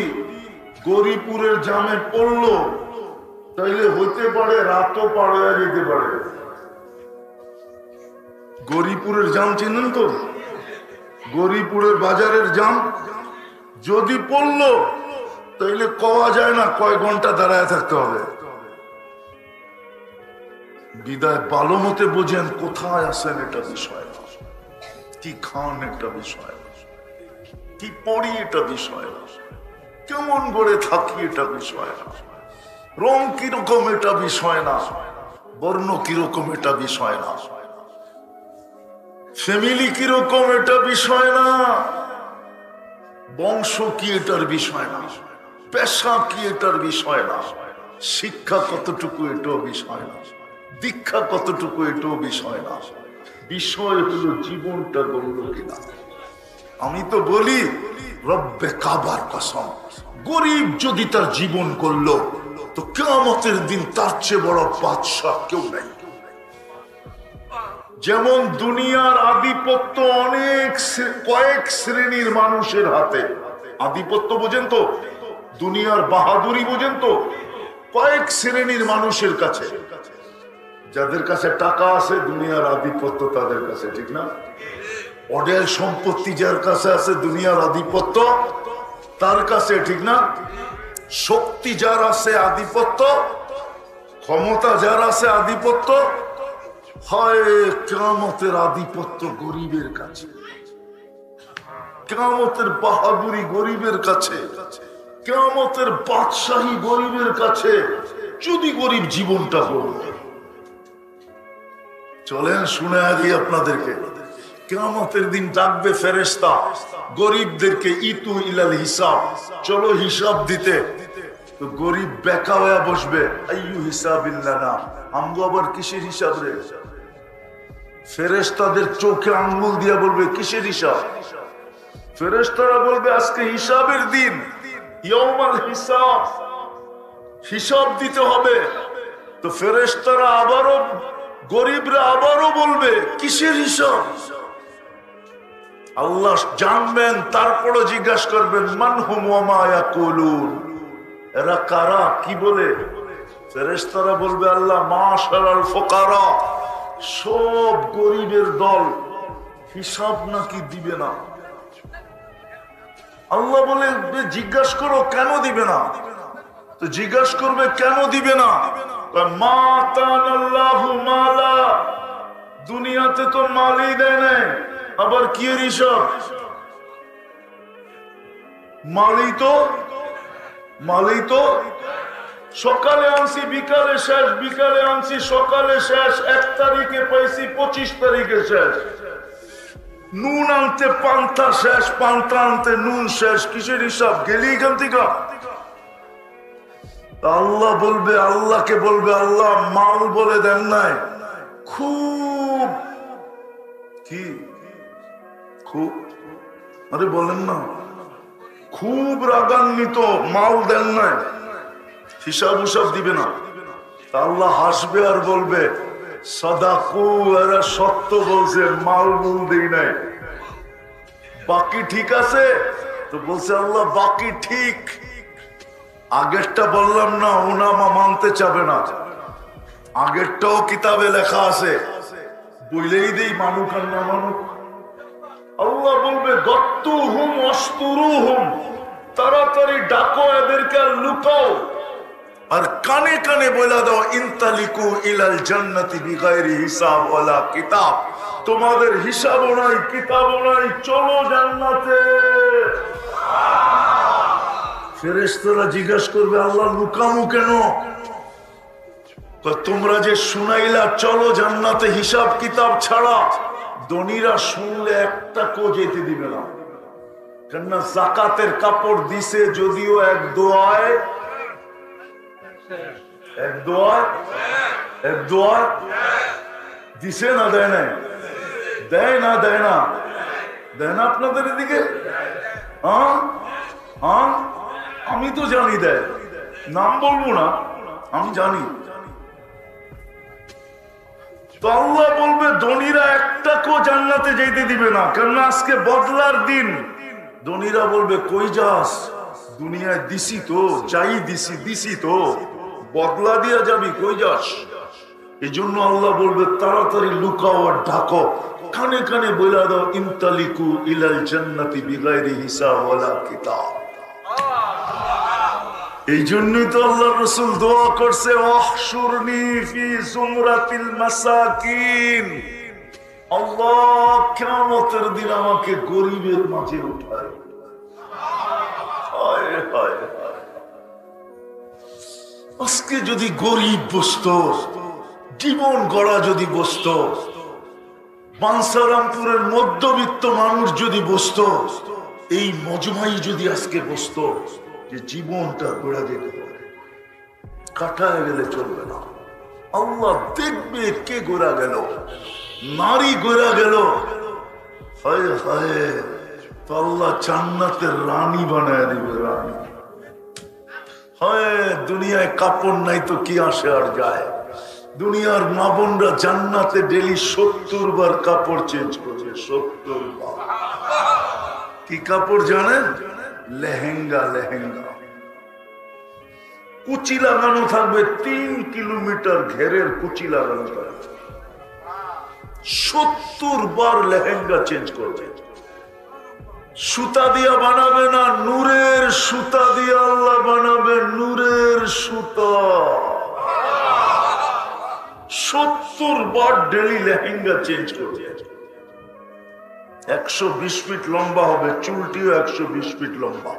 গরিপুরের জামে পড়লো তাইলে হইতে পারে রাতও পার হয়ে যেতে পারে। গরিপুরের জাম চিনেন তো? গরিপুরের বাজারের জাম যদি পড়লো তাইলে কওয়া যায় না কয় ঘন্টা দাঁড়ায় থাকতে হবে। বিদায় ভালো মতে বোঝেন কোথায় আসেন এটা বিষয় না, কি খান এটা বিষয় না, কি পড়ি এটা বিষয় না, কেমন করে থাকি এটা বিষয় না, রং কিরকম এটা বিষয় না, বর্ণ কিরকম এটা বিষয় না, ফ্যামিলি কিরকম এটা বিষয় না, বংশ কি এটার বিষয় না, পেশা কি এটার বিষয় না, শিক্ষা কতটুকু এটাও বিষয় না, দীক্ষা কতটুকু এটাও বিষয় না। বিষয় হলো জীবনটা গড়ল কিনা। আমি তো বলি রব্বে কাবার কসম, গরিব যদি তার জীবন করলো তো কিয়ামতের দিন তার চেয়ে বড় বাদশাহ কেউ নাই। যেমন দুনিয়ার আধিপত্য অনেক কয়েক শ্রেণীর মানুষের হাতে। আধিপত্য বোঝেন তো, দুনিয়ার বাহাদুরি বোঝেন তো, কয়েক শ্রেণীর মানুষের কাছে। যাদের কাছে টাকা আছে দুনিয়ার আধিপত্য তাদের কাছে, ঠিক না? অডেল সম্পত্তি যার কাছে আছে দুনিয়ার আধিপত্য তার কাছে, ঠিক না? শক্তি যার আছে আধিপত্য, ক্ষমতা যার আছে আধিপত্য। হয় কিয়ামতের আধিপত্য গরিবের কাছে, কিয়ামতের বাহাদুরি গরিবের কাছে, কিয়ামতের বাদশাহী গরিবের কাছে, যদি গরিব জীবনটা বলল। চলেন শুনে আগে আপনাদেরকে, কিয়ামতের দিন ডাকবে ফেরেশতা গরিবদেরকে, ইতু ইলাল হিসাব, চলো হিসাব দিতে। তো গরিব বেকা হয়ে বসবে, আইয়ু হিসাবিল্লানা, আমগো আবার কিসের হিসাব রে? ফেরেশতাদের চোখে আঙ্গুল দিয়ে বলবে কিসের হিসাব? ফেরেশতারা বলবে আজকে হিসাবের দিন, ইয়াউমাল হিসাব, হিসাব দিতে হবে। তো ফেরেশতারা আবারও, গরিবরা আবারও বলবে কিসের হিসাব? আল্লাহ জানবেন, তারপরও জিজ্ঞাসা করবেন মান হুম ওয়া মা ইয়াকুলুন, এরা কারা, কি বলে? ফেরেশতারা বলবে আল্লাহ মাশারাল ফুকারা, সব গরিবের দল, হিসাব নাকি দিবে না। আল্লাহ বলে জিজ্ঞাসা করো কেন দিবে না? তো জিজ্ঞাসা করবে কেন দিবে না? মা তানাল্লাহু মালা, দুনিয়াতে তো মালই দেয় নাই, আবার কি এর হিসাব? মালই তো সকালে আনছি বিকালে শেষ, বিকালে আনছি সকালে শেষ, 1 তারিখে পাইছি 25 তারিখে শেষ। নুন আনতে পান্তা শেষ, পান্তা আনতে নুন শেষ, কিসের হিসাব? গেলি এখান থেকে। আল্লাহ বলবে, আল্লাহকে বলবে আল্লাহ মাল বলে দেন নাই, খুব কি খুব, আরে বলেন না, খুব রাগান্বিত, মাল দেন নাই, হিসাব উসাব দিবে না। আল্লাহ হাসবে আর বলবে সাদাকু, এরা সত্য বলছে, মাল মূল দেই নাই। বাকি ঠিক আছে? তো বলছে আল্লাহ বাকি ঠিক, আগেরটা বললাম না, ওনামা মানতে চাবে না, আগেরটাও কিতাবে লেখা আছে, বইলেই দেই, মানুক আর না মানুক। আল্লাহ বলবে গত্তুহুম ওয়াস্তুরুহুম, তাড়াতাড়ি ডাকো এদেরকে আর লুকাও, আর কানে কানে বলে দাও ইনতালিকু ইলাল জান্নাতি বিগাইরি হিসাব ওয়ালা কিতাব, তোমাদের হিসাবও নাই কিতাবও নাই, চলো জান্নাতে। ফেরেশতারা জিজ্ঞাসা করবে আল্লাহ লুকামু কেন? তোমরা যে শুনাইলা চলো জান্নাতে হিসাব কিতাব ছাড়া, ধনীরা শুনলে একটা কো যেতে দিবে না, কেননা যাকাতের কাপড় দিছে যদিও এক দোয়ায় দিছে না, দেয় না, দেয় না, দেয় না, দেয় না আপনাদের এদিকে? হ্যাঁ হ্যাঁ, আমি তো জানি দেয়, নাম বলবো না, আমি জানি। তো আল্লাহ বলবে ধনীরা একটা কো জান্নাতে যেতে দিবে না, কেননা আজকে বদলার দিন। ধনীরা বলবে কই যাস, দুনিয়ায় দিছি তো, যাই দিছি তো, বদলা দিয়া যাবি, কই যাস? এই জন্য আল্লাহ বলবে তাড়াতাড়ি লুকাও আর ঢাকো, কানে কানে বলে দাও ইনতালিকু ইলাল জান্নাতি বিগাইরি হিসাব ওয়ালা কিতাব। এই জন্যই তো আল্লাহ রাসূল দোয়া করছে ওয়াহশুরনি ফি জুমরাতিল মাসাকিন, আল্লাহ কিয়ামতের দিন আমাকে গরিবের মাঝে উঠায়। হায় হায়, আজকে যদি গরিব বসতো, জীবন গড়া যদি বসতো, বাঞ্ছারামপুরের মধ্যবিত্ত মানুষ যদি বসতো, এই মজমাই যদি আজকে বসতো যে জীবনটা গোড়া যেতে পারে, কাটায় গেলে চলবে না। আল্লাহ দেখবে কে গোড়া গেল, নারী গোড়া গেল, হায় হায়, তো আল্লাহ জান্নাতের রানী বানায় দিবে, রানী। হায়, দুনিয়ায় কাপড় নাই তো কি আসে আর যায়। দুনিয়ার মা বোনরা জান্নাতে ডেলি 70 বার কাপড় চেঞ্জ করছে, 70 বার। কি কাপড় জানেন? লেহেঙ্গা। লেহেঙ্গা কুচি লাগানো থাকবে, 3 কিলোমিটার ঘেরের কুচি লাগানো থাকবে। 70 বার লেহেঙ্গা চেঞ্জ করবে। সুতা দিয়া বানাবে না, নূরের সুতা দিয়া আল্লাহ বানাবে, নূরের সুতা। 70 বার ডেলি লেহেঙ্গা চেঞ্জ করবে। 120 ফিট লম্বা হবে, চুলটিও 120 ফিট লম্বা।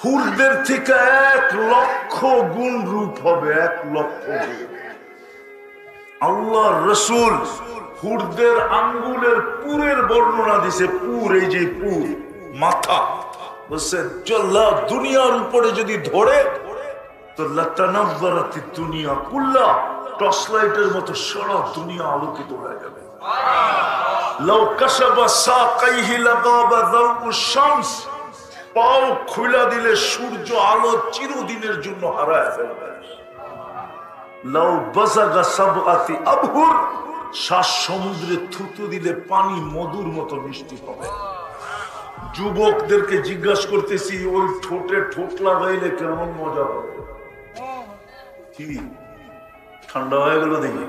হুরদের থেকে 1 লক্ষ গুণ রূপ হবে, 1 লক্ষ গুণ। আল্লাহ রসুল হুরদের আঙ্গুলের পুরের বর্ণনা দিছে। পুর, এই যে পুর, মাথা, বলছে দুনিয়ার উপরে যদি ধরে তো লাতানাব্বারাতি দুনিয়া কুল্লা, টর্চ লাইটের মতো সারা দুনিয়া আলোকিত হয়ে যাবে। লাউ কাশাবা সাকাইহি লাগাবা যাউকু শামস, পাও খুলে দিলে সূর্য আলো চিরদিনের জন্য হারায় ফেলবে। লাউ বাযাগা সাবআতি আবহুর, 7 সমুদ্রে থুতু দিলে পানি মধুর মতো মিষ্টি হবে। যুবকদেরকে জিজ্ঞাসা করতেছি, ওই ঠোঁটে ঠোঁট লাগাইলে কেমন মজা হবে? কি ঠান্ডা হয়ে গেল দেখি,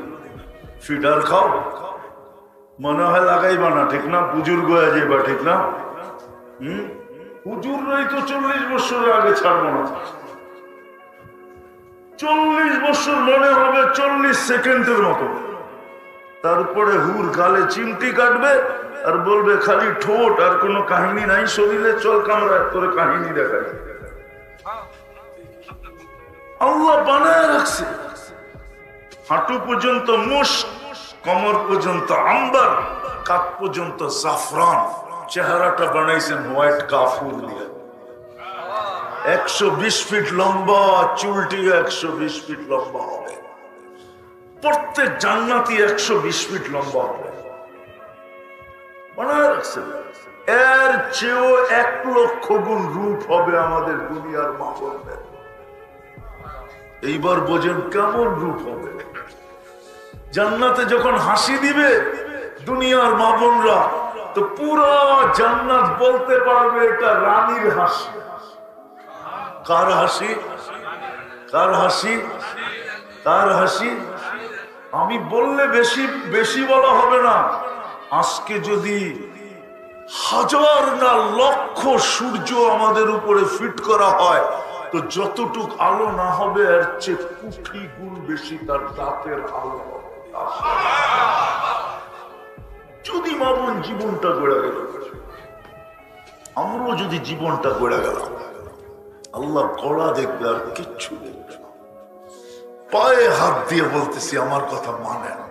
ফিডার খাও, মনে হয় লাগাইবা না, ঠিক না? বুজুর্গ হয়ে যাইবা, ঠিক না? হুজুররাই তো 40 বছরের আগে ছাড়বো না। 40 বছর মনে হবে 40 সেকেন্ডের মতো। তারপরে হুর গালে চিমটি কাটবে আর বলবে খালি ঠোঁট, আর কোনো কাহিনী নাই শরীরে, চল কামরা করে কাহিনী দেখায়। আল্লাহ বানায় রাখছে। হাঁটু পর্যন্ত মুশক, কোমর পর্যন্ত আম্বার, কাঁধ পর্যন্ত জাফরান। চেহারাটা বানাইছেন হোয়াইট কাফুর দিয়ে। 120 ফিট লম্বা, চুলটি 120 ফিট লম্বা হবে। প্রত্যেক জান্নাতি 120 ফিট লম্বা হবে। বানায় রাখছে। এর চেয়েও 1 লক্ষ গুণ রূপ হবে আমাদের দুনিয়ার মা বোনদের। এইবার বোঝেন কেমন রূপ হবে। জান্নাতে যখন হাসি দিবে দুনিয়ার মা বোনরা, তো পুরো জান্নাত বলতে পারবে এটা রানীর হাসি। কার হাসি? কার হাসি? কার হাসি? আমি বললে বেশি বেশি বলা হবে না। আজকে যদি 1000 না লক্ষ সূর্য আমাদের উপরে ফিট করা হয়, তো যতটুক আলো না হবে এর চেয়ে কোটি গুণ বেশি তার দাঁতের আলো হবে। যদি মামুন জীবনটা গড়ে গেল, আমরাও যদি জীবনটা গড়ে গেলাম, আল্লাহ গড়া দেখবে আর কিচ্ছু দেখবে না। পায়ে হাত দিয়ে বলতেছি, আমার কথা মানে না,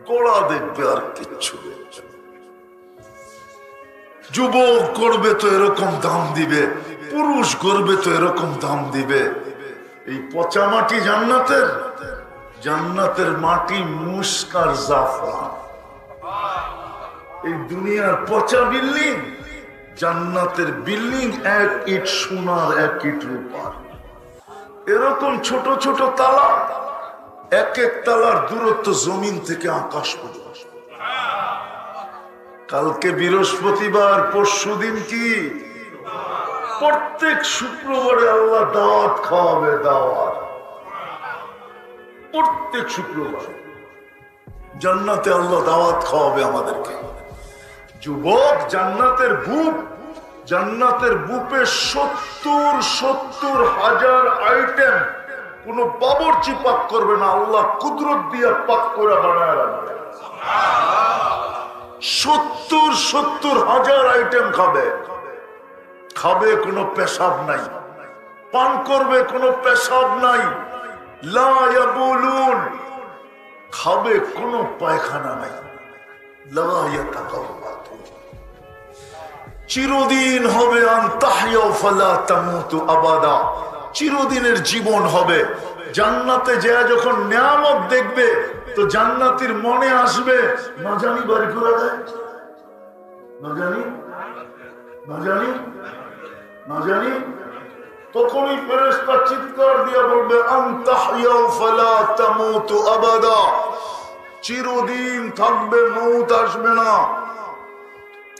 গড়া দেখবে আর কিচ্ছু দেখবে না। যুবক করবে তো এরকম দাম দিবে, পুরুষ করবে তো এরকম দাম দিবে। এই পচা মাটি জান্নাতের, জান্নাতের মাটি মুশক আর জাফরান। এই দুনিয়ার পচা বিল্ডিং, জান্নাতের বিল্ডিং 1 ইট সোনার 1 ইট রূপার। এরকম ছোট ছোট তালা, 1 তালার দূরত্ব জমিন থেকে আকাশ পর্যন্ত। কালকে বৃহস্পতিবার, পরশুদিন কি? প্রত্যেক শুক্রবারে আল্লাহ দাওয়াত খাওয়াবে, দাওয়াত। প্রত্যেক শুক্রবার জান্নাতে আল্লাহ দাওয়াত খাওয়াবে আমাদেরকে। যুবক, জান্নাতের বুপ, জান্নাতের বুপে 70 হাজার আইটেম। কোন বাবুর্চি পাক করবে না, আল্লাহ কুদরত দিয়ে পাক করে বানায় রাখবে। 70 হাজার আইটেম খাবে। খাবে, কোনো পেশাব নাই। পান করবে, কোনো পেশাব নাই। লা ইয়াবুলুন, খাবে, কোনো পায়খানা নাই। লা ইয়াতাকাব্বাতুন, চিরদিন হবে আন তাহইয়া ফালা তামুতু আবাদা, চিরদিনের জীবন হবে। জান্নাতে যায় যখন নিয়ামত দেখবে তো জান্নাতীর মনে আসবে না জানি বাড়ি করা যায়, না জানি না জানি না জানি। তখনই ফেরেশতা চিৎকার দিয়ে বলবে আন তাহইয়া ফালা তামুতু আবাদা, চিরদিন থাকবে, মউত আসবে না।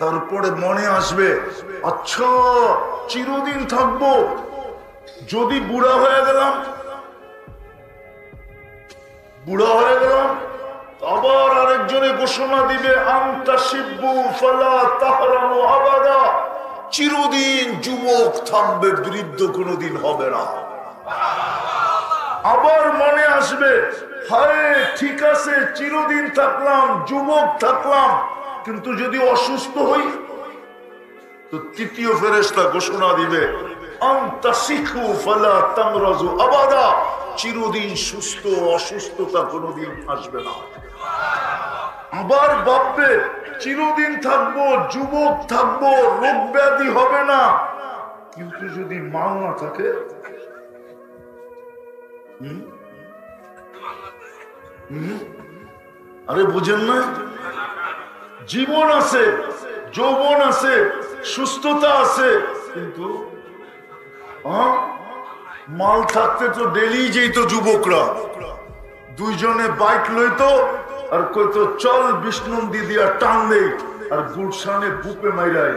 তারপরে মনে আসবে আচ্ছা চিরদিন থাকবো, যদি বুড়া হয়ে গেলাম, বুড়া হয়ে গেলাম, আবার আরেকজনে ঘোষণা দিবে আনতা শিব্বু ফালা তাহরামু আবাদা, চিরদিন যুবক থাকবে, বৃদ্ধ কোনোদিন হবে না। আবার মনে আসবে হায় ঠিক আছে চিরদিন থাকলাম, যুবক থাকলাম, কিন্তু যদি অসুস্থ হই, তো তৃতীয় ফেরেশতা ঘোষণা দিবে আনতা শিখু ফালা তামরাজু আবাদা, চিরদিন সুস্থ, অসুস্থতা কোনোদিন আসবে না। আবার ভাববে চিরদিন থাকবো, যুবক থাকবো, রোগ ব্যাধি হবে না, কিন্তু যদি মাল না থাকে, আরে বুঝেন না, জীবন আছে, যৌবন আছে, সুস্থতা আছে, কিন্তু মাল থাকতে তো ডেলি যেত যুবকরা, দুইজনে বাইক লইতো আর কইতো চল বিষ্ণুন্দি দিয়া টান দেই, আর গুলশানে বুপে মাইরাই,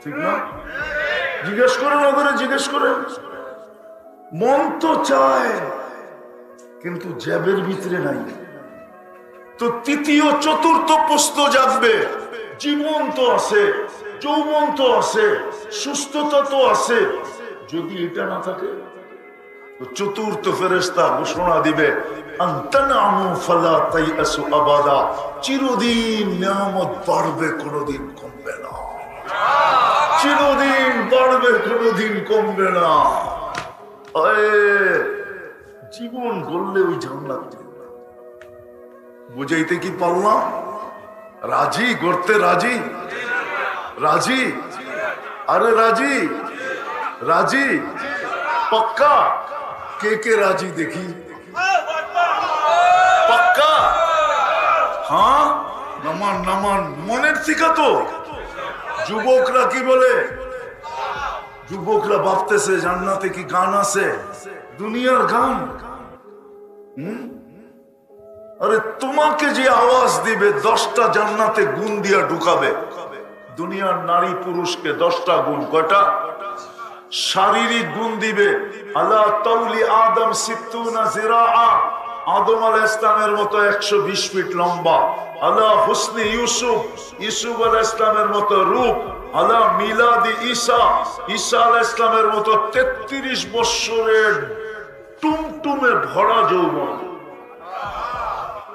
ঠিক না? জিজ্ঞেস করেন ওদের, জিজ্ঞেস করেন। মন তো চায় কিন্তু জ্যাবের ভিতরে নাই। তো তৃতীয় চতুর্থ প্রশ্ন জাগবে, জীবন তো আছে, যৌবন তো আছে, সুস্থতা তো আছে, যদি এটা না থাকে, তো চতুর্থ ফেরেশতা ঘোষণা দিবে আনতানামু ফালা তাইয়াসু আবাদা, চিরদিন নিয়ামত বাড়বে, কোনোদিন কমবে না, চিরদিন বাড়বে, কোনোদিন কমবে না। জীবন গড়লে ওই জান্নাত বুঝাইতে কি পারলাম? রাজি গড়তে? রাজি? রাজি? আরে রাজি? রাজি? পাক্কা? কে কে রাজি দেখি? পাক্কা? হ্যাঁ, নামান নামান, মনের থেকে তো। যুবকরা কি বলে? যুবকরা ভাবতেছে জান্নাতে কি গান আছে? দুনিয়ার গান। আরে তোমাকে যে আওয়াজ দিবে 10টা জান্নাতে গুণ দিয়া ঢুকাবে। দুনিয়ার নারী পুরুষকে 10টা গুণ, কয়টা? শারীরিক গুণ দিবে, আলা তাউলি আদম সিত্তুনা জিরাআ, আদম আলাইহিস সালামের মতো 120 ফিট লম্বা। আলা হুসনি ইউসুফ, ইউসুফ আলাইহিস সালামের মতো রূপ। আলা মিলাদি ঈসা, ঈসা আলাইহিস সালামের মতো 33 বছরের টুমটুমে ভরা যৌবন।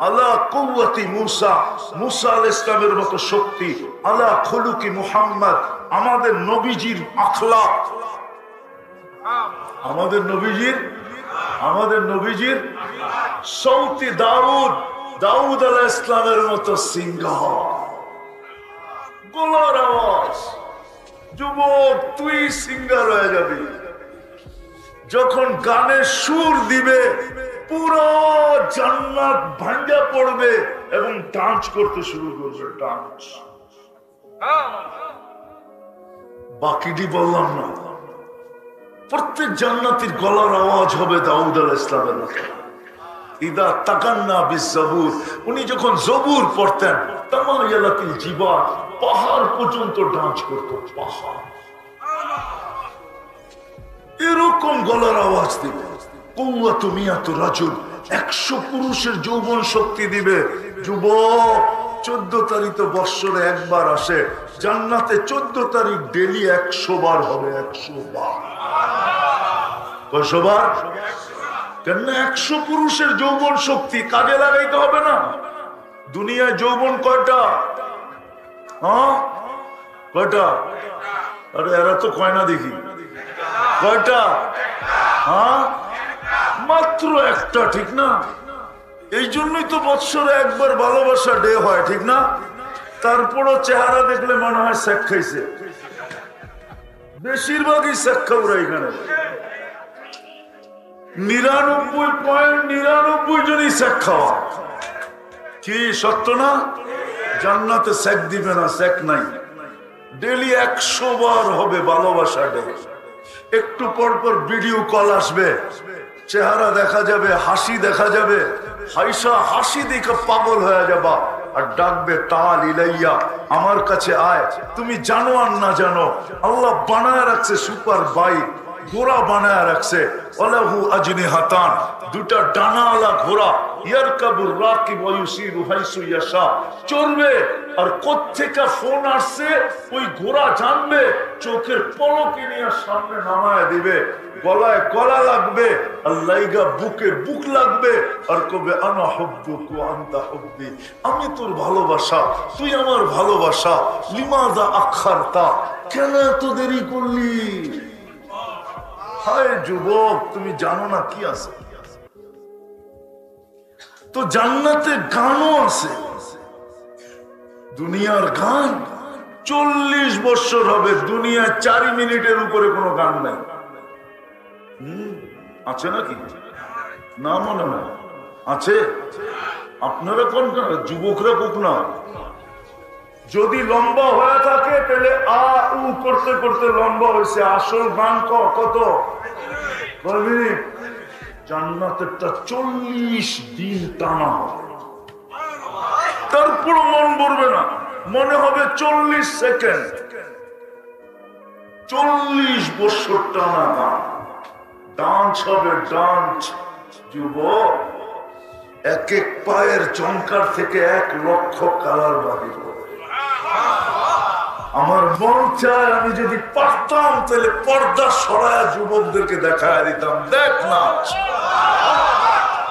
আলা কুওয়াতি মুসা, মুসা আলাইহিস সালামের মতো শক্তি। আলা খুলুকি মুহাম্মদ, আমাদের নবীজির আখলাক, আমাদের নবীজির সৌতি দাউদ, দাউদ আলাইহিস সালামের মতো সিংহ, গলার আওয়াজ। যুবক তুই সিঙ্গার হয়ে যাবি, যখন গানের সুর দিবে পুরো জান্নাত ভাঙ্গা পড়বে এবং ডান্স করতে শুরু করবে, ডান্স। বাকিটি বললাম না, প্রত্যেক জান্নাতীর গলার আওয়াজ হবে দাউদ আলাইহিস সালামের মতো। ইদা তাকান্না বিজ্জাবুর, উনি যখন জবুর পড়তেন, তামায়ালাতিল জিবাল, পাহাড় পর্যন্ত ডান্স করতো, পাহাড়। এরকম গলার আওয়াজ দিবে। কুওয়াতু মিয়াতু রাজুল, 100 পুরুষের যৌবন শক্তি দিবে। যুবক 14 তারিখ তো বৎসরে একবার আসে, জান্নাতে 14 তারিখ ডেলি 100 বার হবে, 100 বার। কয়শো বার? কেন? 100 পুরুষের যৌবন শক্তি কাজে লাগাইতে হবে না? দুনিয়ায় যৌবন কয়টা? হ্যাঁ কয়টা? আরে এরা তো কয় না দেখি, কয়টা? হ্যাঁ মাত্র একটা, ঠিক না? এই জন্যই তো বৎসরে একবার ভালোবাসা ডে হয়, ঠিক না? তারপরও চেহারা দেখলে মনে হয় শেখ খাইছে। বেশিরভাগই শেখ খাওয়া এখানে, 99.99 জনই শেখ খাওয়া। কি সত্য না? জান্নাতে শেখ দিবে না, শেখ নাই। ডেলি 100 বার হবে ভালোবাসা ডে। একটু পর পর ভিডিও কল আসবে, চেহারা দেখা যাবে, হাসি দেখা যাবে, হাইসা হাসি দেখে পাগল হয়ে যাবা। আর ডাকবে তাল ইলাইয়া, আমার কাছে আয়। তুমি জানো আর না জানো, আল্লাহ বানায় রাখছে সুপার বাইক, ঘোড়া বানায় রাখছে। ওয়ালাহু আজনিহাতান, দুটা ডানাওয়ালা ঘোড়া। ইয়ারকাবুর রাকিব ওয়া ইউসিরু হাইসু ইয়াশা, চলবে। আর কোত্থেকে ফোন আসছে ওই ঘোড়া জানবে, চোখের পলকে নিয়ে সামনে নামায় দিবে। গলায় গলা লাগবে, আল্লাহইগা বুকে বুক লাগবে। আর কবে আনা হুব্বুক ওয়া আনতা হুব্বি, আমি তোর ভালোবাসা, তুই আমার ভালোবাসা। লিমাযা আখারতা, কেন এত দেরি করলি? হায় যুবক, তুমি জানো না কি আছে? তো জান্নাতে গানও আছে, দুনিয়ার গান। 40 বছর হবে দুনিয়ায় 4 মিনিটের উপরে কোনো গান নাই। আছে নাকি? না মনে হয় আছে। আপনারা কোন যুবকরা কোক না, যদি লম্বা হয়ে থাকে তাহলে আ উ করতে করতে লম্বা হয়েছে। আসল গান কত? জান্নাতেরটা 40 দিন টানা হবে, তারপর মন ভরবে না, মনে হবে 40 সেকেন্ড। 40 বছর টানা গান, ডান্স হবে, ডান্স। যুবক, এক এক পায়ের চমকার থেকে 1 লক্ষ কালার বাহির হবে। আমার মন চায় আমি যদি পারতাম তাহলে পর্দা সরায়া যুবকদেরকে দেখায় দিতাম, দেখ না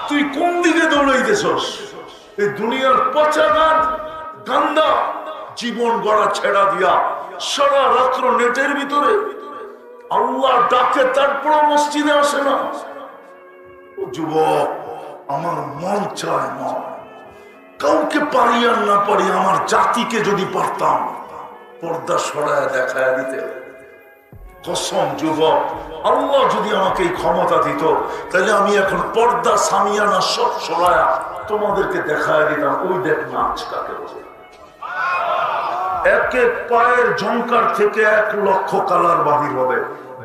তুই কোন দিকে দৌড়াইতেছস। এই দুনিয়ার পচা গান, গান্দা জীবন গড়া ছেড়া দিয়া সারা রাত্র নেটের ভিতরে। আল্লাহ ডাকে তারপর মসজিদে আসে না। ও যুবক, আমার মন চায় না, কাউকে পারি আর না পারি, আমার জাতিকে যদি পারতাম পর্দা সরায় দেখায় দিতে। কসম যুবক, আল্লাহ যদি আমাকে এই ক্ষমতা দিত তাহলে আমি এখন পর্দা সামিয়ানা সব সরায়া তোমাদেরকে দেখায় দিতাম। ওই দেখ নাচ কাকে বলে। এক এক পায়ের ঝংকার থেকে 1 লক্ষ কালার বাহির হবে,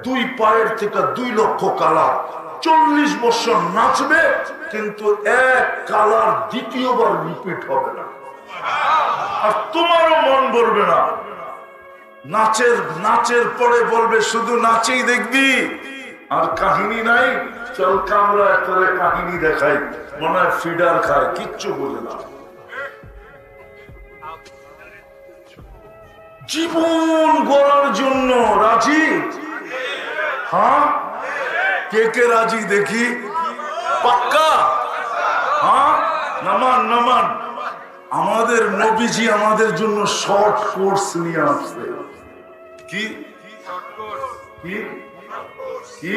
2 পায়ের থেকে 2 লক্ষ কালার। 40 বছর নাচবে, কিন্তু 1 কালার দ্বিতীয়বার রিপিট হবে না। আর তোমারও মন ভরবে না। নাচের পরে বলবে শুধু নাচেই দেখবি, আর কাহিনী নাই। চল কামরা করে কাহিনী দেখাই, মনে হয় ফিডার খায়, কিচ্ছু বলে না। জীবন গড়ার জন্য রাজি? হ্যাঁ, কে কে রাজি দেখি? পাক্কা? হ্যাঁ, নামান নামান। আমাদের নবীজি আমাদের জন্য শর্ট কোর্স নিয়ে আসছে। কি কি কি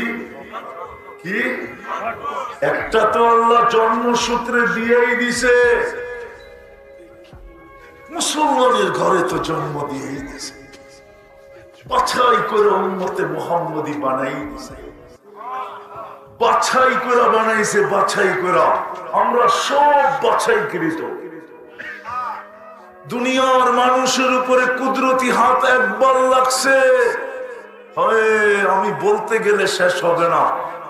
কি? একটা তো আল্লাহ জন্মসূত্রে দিয়েই দিছে, মুসলমানের ঘরে তো জন্ম দিয়েই দিছে, বাছাই করে উম্মতে মুহাম্মদী বানাই দিছে। বাছাই করে বানাইছে, বাছাই করে। আমরা সব বাছাইকৃত। দুনিয়ার মানুষের উপরে কুদরতি হাত একবার লাগছে, আমি বলতে গেলে শেষ হবে না।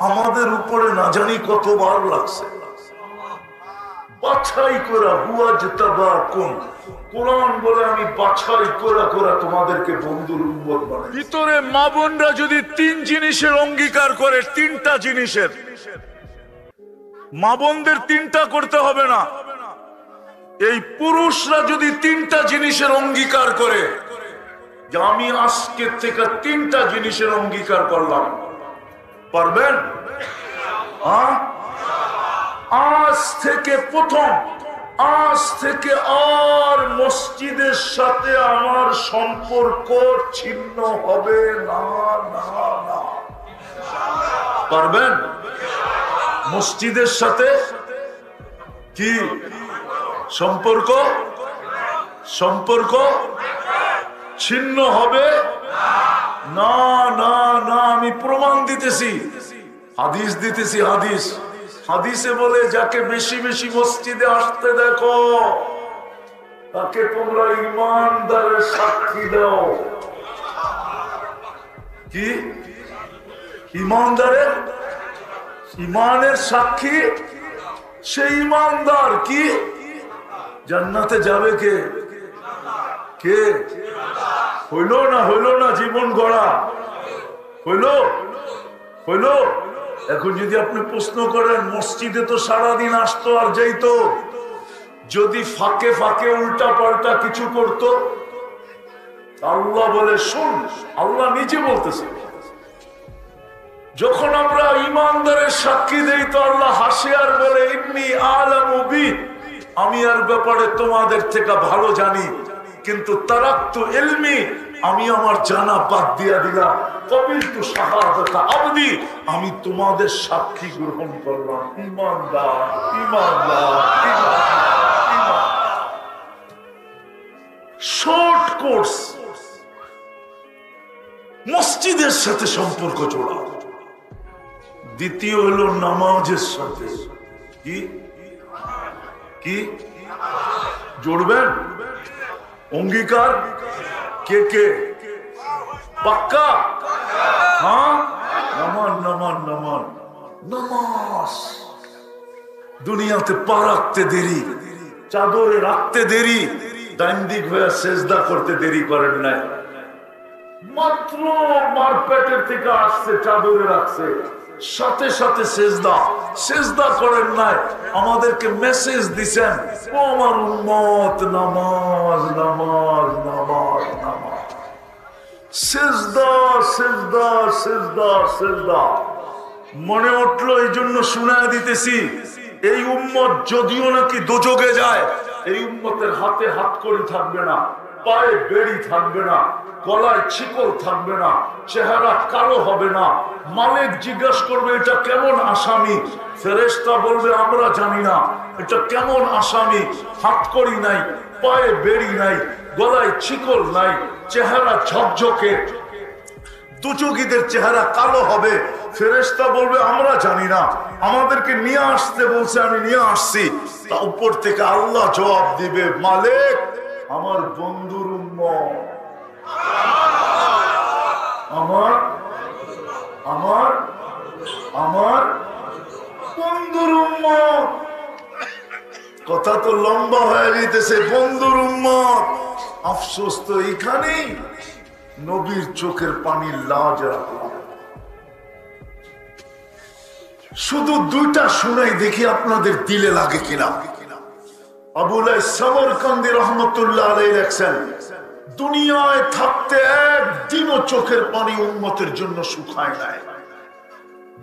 আমাদের উপরে না জানি কতবার লাগছে। বাছাই করা, হুয়া জিতাবাকুম। কোরআন বলে আমি বাছাই করা করা তোমাদেরকে বন্ধুর উম্মত বানাই। ভিতরে মা বোনরা যদি 3 জিনিসের অঙ্গীকার করে, 3টা জিনিসের, মা বোনদের 3টা করতে হবে না। এই পুরুষরা যদি 3টা জিনিসের অঙ্গীকার করে যে আমি আজকে থেকে 3টা জিনিসের অঙ্গীকার করলাম, পারবেন? আজ থেকে প্রথম, আজ থেকে আর মসজিদের সাথে আমার সম্পর্ক ছিন্ন হবে না। না না, পারবেন? মসজিদের সাথে কি সম্পর্ক সম্পর্ক ছিন্ন হবে না না না। আমি প্রমাণ দিতেছি, হাদিস দিতেছি। হাদিসে বলে যাকে বেশি বেশি মসজিদে আসতে দেখো তাকে তোমরা ইমানদারের সাক্ষী দাও। কি ইমানদারের? ইমানের সাক্ষী সে ইমানদার কি জান্নাতে যাবে। কে কে? হইল না জীবন গড়া হইল। এখন যদি আপনি প্রশ্ন করেন মসজিদে তো সারাদিন আসতো আর যাইতো, যদি ফাঁকে ফাঁকে উল্টা পাল্টা কিছু করত? আল্লাহ বলে শুন, আল্লাহ নিজে বলতেছে যখন আমরা ইমানদারের সাক্ষী দেই তো আল্লাহ হাসে আর বলে ইন্নী আলামু বি, আমি আর ব্যাপারে তোমাদের থেকে ভালো জানি, কিন্তু তারাক্তু ইলমি, আমি আমার জানা বাদ দিয়া দিলাম। কবিলতু শাহাদাতা আবদি, আমি তোমাদের সাক্ষী গ্রহণ করলাম। ইমানদার ইমানদার ইমানদার। শর্ট কোর্স, মসজিদের সাথে সম্পর্ক জোড়া। দ্বিতীয় হলো নামাজের সাথে। কি কি জোড়বেন? অঙ্গীকার কে কে? পাক্কা? হ্যাঁ, নামাজ। দুনিয়াতে পা রাখতে দেরি, চাদরে রাখতে দেরি, ডাইন দিক হয়ে সেজদা করতে দেরি করেন নাই। মাত্র মারপেটের থেকে আসছে, চাদরে রাখছে, সাথে সাথে সেজদা করেন নাই। আমাদেরকে মেসেজ দিছেন, ও আমার উম্মত, নামাজ নামাজ নামাজ নামাজ, সেজদা সেজদা সেজদা সেজদা। মনে উঠলো এই জন্য শুনায় দিতেছি, এই উম্মত যদিও নাকি দোজগে যায়, এই উম্মতের হাতে হাত কড়ি থাকবে না, পায়ে বেড়ি থাকবে না, গলায় শিকল থাকবে না, চেহারা কালো হবে না। মালিক জিজ্ঞাসা করবে এটা কেমন আসামি? ফেরেশতা বলবে আমরা জানি না এটা কেমন আসামি। হাত কড়ি নাই, পায়ে বেড়ি নাই, গলায় শিকল নাই, চেহারা ঝকঝকে, দুচকিদের চেহারা কালো হবে। ফেরেশতা বলবে আমরা জানি না, আমাদেরকে নিয়ে আসতে বলছে, আমি নিয়ে আসছি। তা উপর থেকে আল্লাহ জবাব দিবে, মালিক আমার বন্ধুর উম্মত, আমার আমার আমার বন্ধুর উম্মত। কথা তো লম্বা হয়ে যেতেছে, বন্ধুর উম্মত। আফসোস তো এইখানেই, নবীর চোখের পানি লাজ রাখলাম। শুধু দুইটা শুনাই দেখি আপনাদের দিলে লাগে কিনা। আবুলাই সামরকান্দি রহমতুল্লাহ আলাইহি লেখছেন, দুনিয়ায় থাকতে একদিনও চোখের পানি উম্মতের জন্য শুকায় নাই।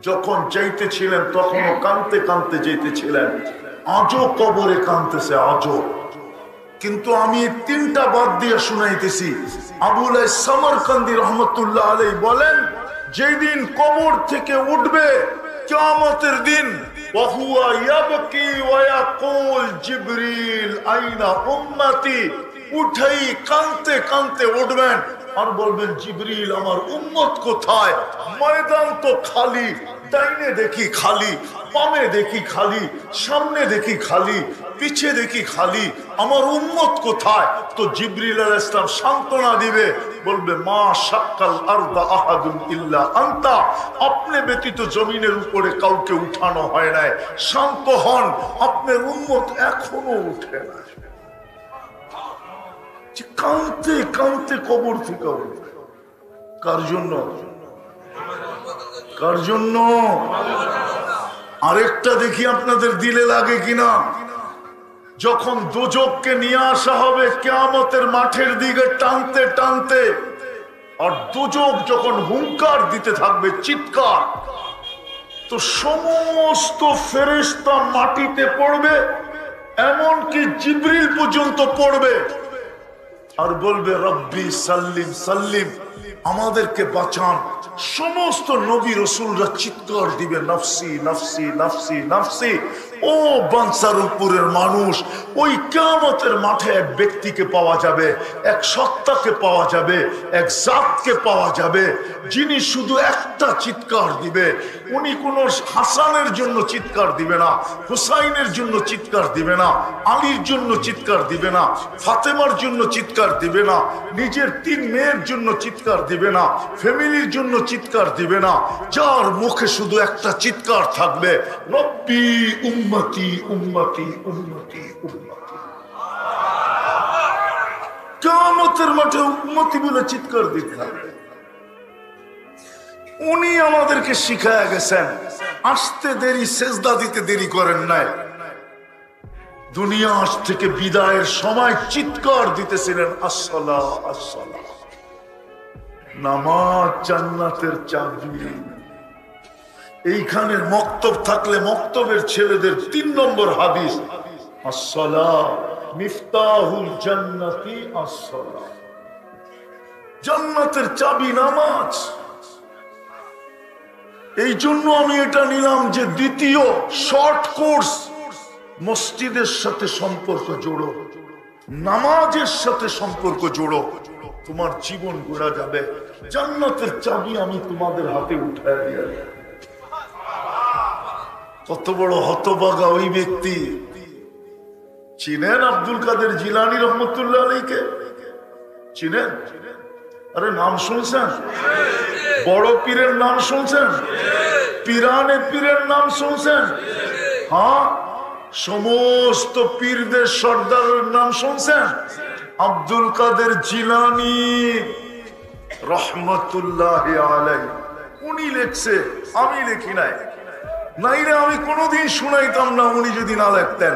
যখন যাইতেছিলেন তখনও কাঁদতে কাঁদতে যাইতেছিলেন, আজও কবরে কাঁদতেছে আজও। কিন্তু আমি তিনটা বাদ দিয়ে শুনাইতেছি। আবুলাই সামরকান্দি রহমতুল্লাহ আলাইহি বলেন, যেদিন কবর থেকে উঠবে কিয়ামতের দিন, ওয়াহুয়া ইয়াবকি ওয়া ইয়াকুল জিবরিল আইনা উম্মতি, উঠেই কাঁদতে কাঁদতে উঠবেন আর বলবেন জিবরিল আমার উম্মত কোথায়? ময়দান তো খালি, ডাইনে দেখি খালি, বামে দেখি খালি, সামনে দেখি খালি, পিছে দেখি খালি, আমার উম্মত কোথায়? তো জিবরিল আলাইহিস সালাম সান্ত্বনা দিবে, বলবে মা শাক্কাল আরদা আহাদুন ইল্লা আনতা, আপনি ব্যতীত জমিনের উপরে কাউকে উঠানো হয় নাই, শান্ত হন, আপনার উম্মত এখনো উঠে না। কাঁদতে কাঁদতে কবর থেকে উঠবে। কার জন্য? কার জন্য? আরেকটা দেখি আপনাদের দিলে লাগে কিনা। যখন দোজখকে নিয়ে আসা হবে কিয়ামতের মাঠের দিকে টানতে টানতে, আর দোজখ যখন হুঙ্কার দিতে থাকবে, চিৎকার, তো সমস্ত ফেরেশতা মাটিতে পড়বে, এমনকি জিবরিল পর্যন্ত পড়বে আর বলবে রব্বি সাল্লিম সাল্লিম, আমাদেরকে বাঁচান। সমস্ত নবী রাসূলরা চিৎকার দিবে নফসি নফসি নফসি নফসি। ও বানসারুলপুরের মানুষ, ওই কিয়ামতের মাঠে এক ব্যক্তিকে পাওয়া যাবে, এক সত্তাকে পাওয়া যাবে, এক জাতকে পাওয়া যাবে, যিনি শুধু একটা চিৎকার দিবে। উনি কোনো হাসানের জন্য চিৎকার দিবে না, হুসাইনের জন্য চিৎকার দিবে না, আলীর জন্য চিৎকার দিবে না, ফাতেমার জন্য চিৎকার দিবে না, নিজের 3 মেয়ের জন্য চিৎকার দিবে না, ফ্যামিলির জন্য চিৎকার দিবে না। যার মুখে শুধু একটা চিৎকার থাকবে, রব্বি উম্মতি উম্মতি উম্মতি উম্মতি। কিয়ামতের মাঠে উম্মতি বলে চিৎকার দিতে হবে। উনি আমাদেরকে শিখায়া গেছেন, আসতে দেরি সেজদা দিতে দেরি করেন নাই। দুনিয়া আজ থেকে বিদায়ের সময় চিৎকার দিতেছিলেন আসসালাহ আসসালাহ। নামাজ জান্নাতের চাবি। এইখানের মক্তব থাকলে মক্তবের ছেলেদের 3 নম্বর হাদিস, আসসালাহ মিফতাহুল জান্নাতি আসসালাহ। জান্নাতের চাবি নামাজ। এই জন্য আমি এটা নিলাম যে দ্বিতীয় শর্ট কোর্স, মসজিদের সাথে সম্পর্ক জোড়ো, নামাজের সাথে সম্পর্ক জোড়ো, তোমার জীবন গড়া যাবে। জান্নাতের চাবি আমি তোমাদের হাতে উঠায় দিয়ে। কত বড় হতভাগা ওই ব্যক্তি। চিনেন আব্দুল কাদের জিলানী রহমতুল্লাহ আলাইকে? চিনেন? আরে নাম শুনছেন? বড় পীরের নাম শুনছেন? পীরানে পীরের নাম শুনছেন? হ্যাঁ, সমস্ত পীরদের সর্দারের নাম শুনছেন? আব্দুল কাদের জিলানী রহমতুল্লাহ আলাইহি উনি লেখছে, আমি লিখি নাই। নাইলে আমি কোনোদিন শুনাইতাম না উনি যদি না লিখতেন।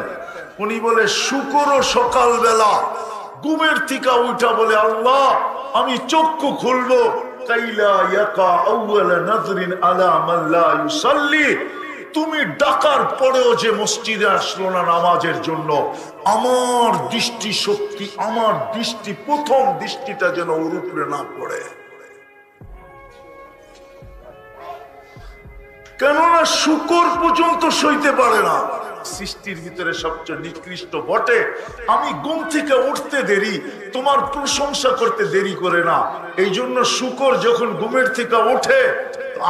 উনি বলে শুকর সকালবেলা ঘুমের থেকে উঠা বলে, আল্লাহ আমি চক্ষু খুলবো, কাইলা ইয়াকা আউয়ালা নাযরিন আলা মান লা ইউসাল্লি। তুমি ডাকার পরেও যে মসজিদে আসলো না নামাজের জন্য, আমার দৃষ্টি শক্তি, আমার দৃষ্টি, প্রথম দৃষ্টিটা যেন ওর উপরে না পড়ে। কেননা শুকর পর্যন্ত সইতে পারে না। সৃষ্টির ভিতরে সবচেয়ে নিকৃষ্ট বটে। আমি ঘুম থেকে উঠতে দেরি, তোমার প্রশংসা করতে দেরি করে না। এই জন্য শুকর যখন ঘুমের থেকে ওঠে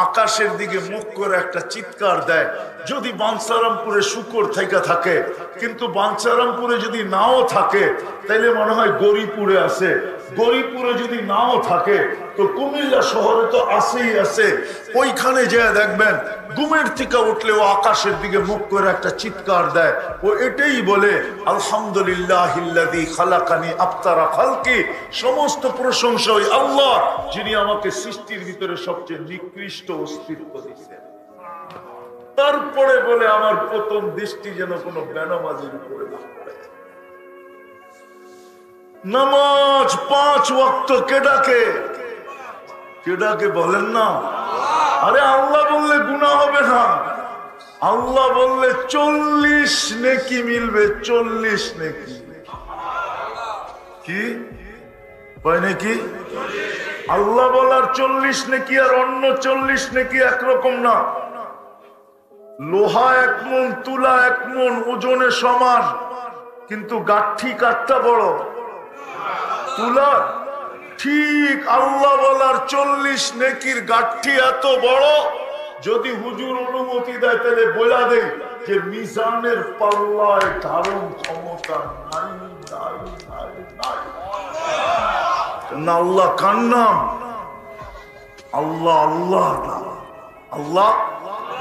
আকাশের দিকে মুখ করে একটা চিৎকার দেয়। যদি বাঞ্ছারামপুরে শুকর থেকে থাকে, কিন্তু বাঞ্ছারামপুরে যদি নাও থাকে তাইলে মনে হয় গরিপুরে আছে। গরিপুরে যদি নাও থাকে তো কুমিল্লা শহরে তো আছেই আছে। ওইখানে যে দেখবেন ঘুমের থেকে উঠলেও আকাশের দিকে মুখ করে একটা চিৎকার দেয়। ও এটাই বলে, আলহামদুলিল্লাহিল্লাযী খালাকানি আফতারা খালকি। সমস্ত প্রশংসা ওই আল্লাহ, যিনি আমাকে সৃষ্টির ভিতরে সবচেয়ে নিকৃষ্ট অস্তিত্ব দিয়েছেন। তারপরে বলে আমার প্রথম দৃষ্টি যেন কোনো বেনামাজির উপরে না পড়ে। নামাজ 5 ওয়াক্ত কে ডাকে? কে ডাকে বলেন না? আরে আল্লাহ বললে গুনাহ হবে না। আল্লাহ বললে 40 নেকি মিলবে, 40 নেকি। কি হয় নাকি? আল্লাহ বলার 40 নেকি আর অন্য 40 নেকি একরকম না। লোহা 1 মণ, তুলা 1 মণ, ওজনে সমান, কিন্তু গাঠি কাঠটা বড়। তুলা ঠিক আল্লাহ বলার 40 নেকির গাঠি এত বড়। যদি হুজুর অনুমতি দেয় তাহলে বলা দেয় যে মিজানের পাল্লায় ধারণ ক্ষমতা নাই নাই নাই নাই। না আল্লাহ কার নাম? আল্লাহ আল্লাহ নাম। আল্লাহ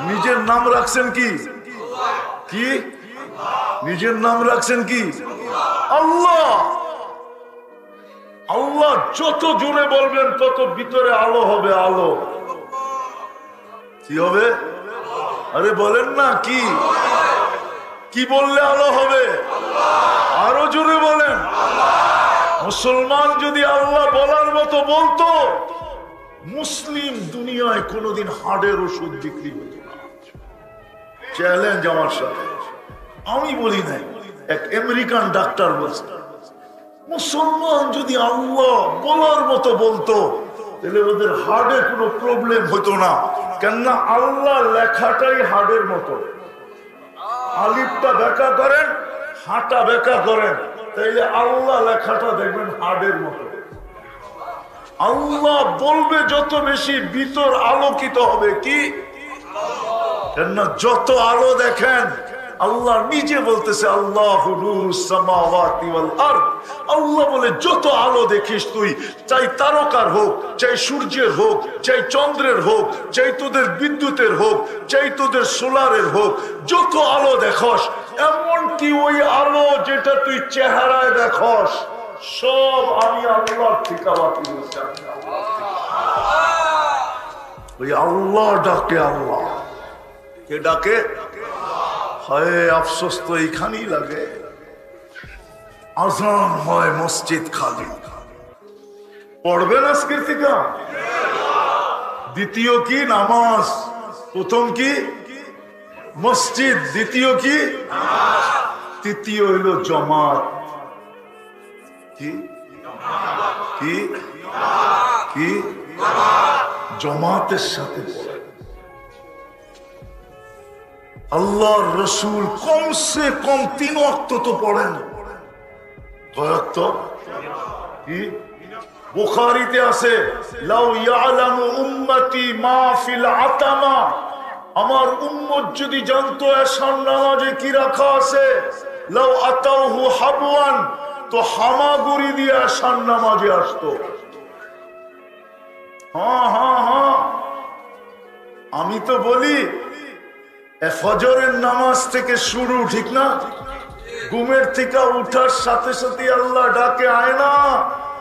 নিজের নাম রাখছেন কি? কি নিজের নাম রাখছেন কি? আল্লাহ। আল্লাহ যত জোরে বলবেন তত ভিতরে আলো হবে। আলো কি হবে? আরে বলেন না, কি কি বললে আলো হবে? আরো জোরে বলেন। মুসলমান যদি আল্লাহ বলার মতো বলতো, মুসলিম দুনিয়ায় কোনোদিন হার্টের ওষুধ বিক্রি হতো না। চ্যালেঞ্জ আমার সাথে, আমি বলি নাই, এক আমেরিকান ডাক্তার বলছে, মুসলমান যদি আল্লাহ বলার মতো বলতো তাহলে ওদের হার্টে কোনো প্রবলেম হতো না। কেননা আল্লাহ লেখাটাই হার্টের মতো, আলিফটা ব্যাখ্যা করেন, হাঁটা ব্যাখ্যা করেন, তাইলে আল্লাহ লেখাটা দেখবেন হার্টের মতো। আল্লাহ বলবে যত বেশি ভিতর আলোকিত হবে। কি? কেননা যত আলো দেখেন, আল্লাহ নিজে বলতেছে আল্লাহু নূরুস সামাওয়াতি ওয়াল আরদ। আল্লাহ বলে যত আলো দেখিস তুই, চাই তারকার হোক, চাই সূর্যের হোক, চাই চন্দ্রের হোক, চাই তোদের বিদ্যুতের হোক, চাই তোদের সোলারের হোক, যত আলো দেখস, এমনকি ওই আলো যেটা তুই চেহারায় দেখস, সব আমি আল্লাহর থেকে বাতিল করছি। ওই আল্লাহ ডাকে, আল্লাহ কে ডাকে? হায় আফসোস তো এইখানেই লাগে, আজান হয় মসজিদ খালি। পড়বেন আজকের থেকে? দ্বিতীয় কি? নামাজ। প্রথম কি? মসজিদ। দ্বিতীয় কি? তৃতীয় হইল জমাত। কি কি কি? জমাতের সাথে পড়ে। আল্লাহর রসুল কমসে কম 3 ওয়াক্ত তো পড়েন। কয় ওয়াক্ত? কি? বুখারীতে আছে, লাউ ইয়ালামু উম্মতি মা ফিল আতামা, আমার উম্মত যদি জানতো এশার নামাজে কি রাখা আছে, লাউ আতাউহু হাবওয়ান, তো হামাগুড়ি দিয়ে এশার নামাজে আসতো। হ্যাঁ হ্যাঁ হ্যাঁ, আমি তো বলি ফজরের নামাজ থেকে শুরু, ঠিক না? ঘুমের থেকে উঠার সাথে সাথে আল্লাহ ডাকে, আয় না,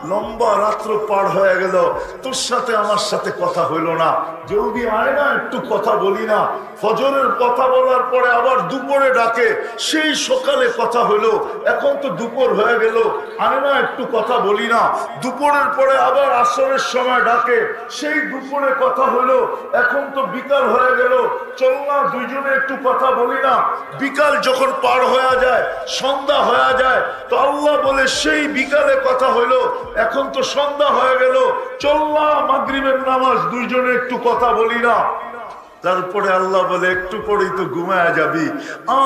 লম্বা রাত্র পার হয়ে গেল, তোর সাথে আমার সাথে কথা হইল না, জলদি আয় না, একটু কথা বলি না। ফজরের কথা বলার পরে আবার দুপুরে ডাকে, সেই সকালে কথা হইলো, এখন তো দুপুর হয়ে গেল, আয় না, একটু কথা বলি না। দুপুরের পরে আবার আসরের সময় ডাকে, সেই দুপুরে কথা হইলো, এখন তো বিকাল হয়ে গেল, চল না দুইজনে একটু কথা বলি না। বিকাল যখন পার হয়ে যায়, সন্ধ্যা হয়ে যায়, তো আল্লাহ বলে সেই বিকালে কথা হইলো, এখন তো সন্ধ্যা হয়ে গেল, চল না মাগরিবের নামাজ দুইজনে একটু কথা বলি না। তারপরে আল্লাহ বলে একটু পরেই তো ঘুমায় যাবি,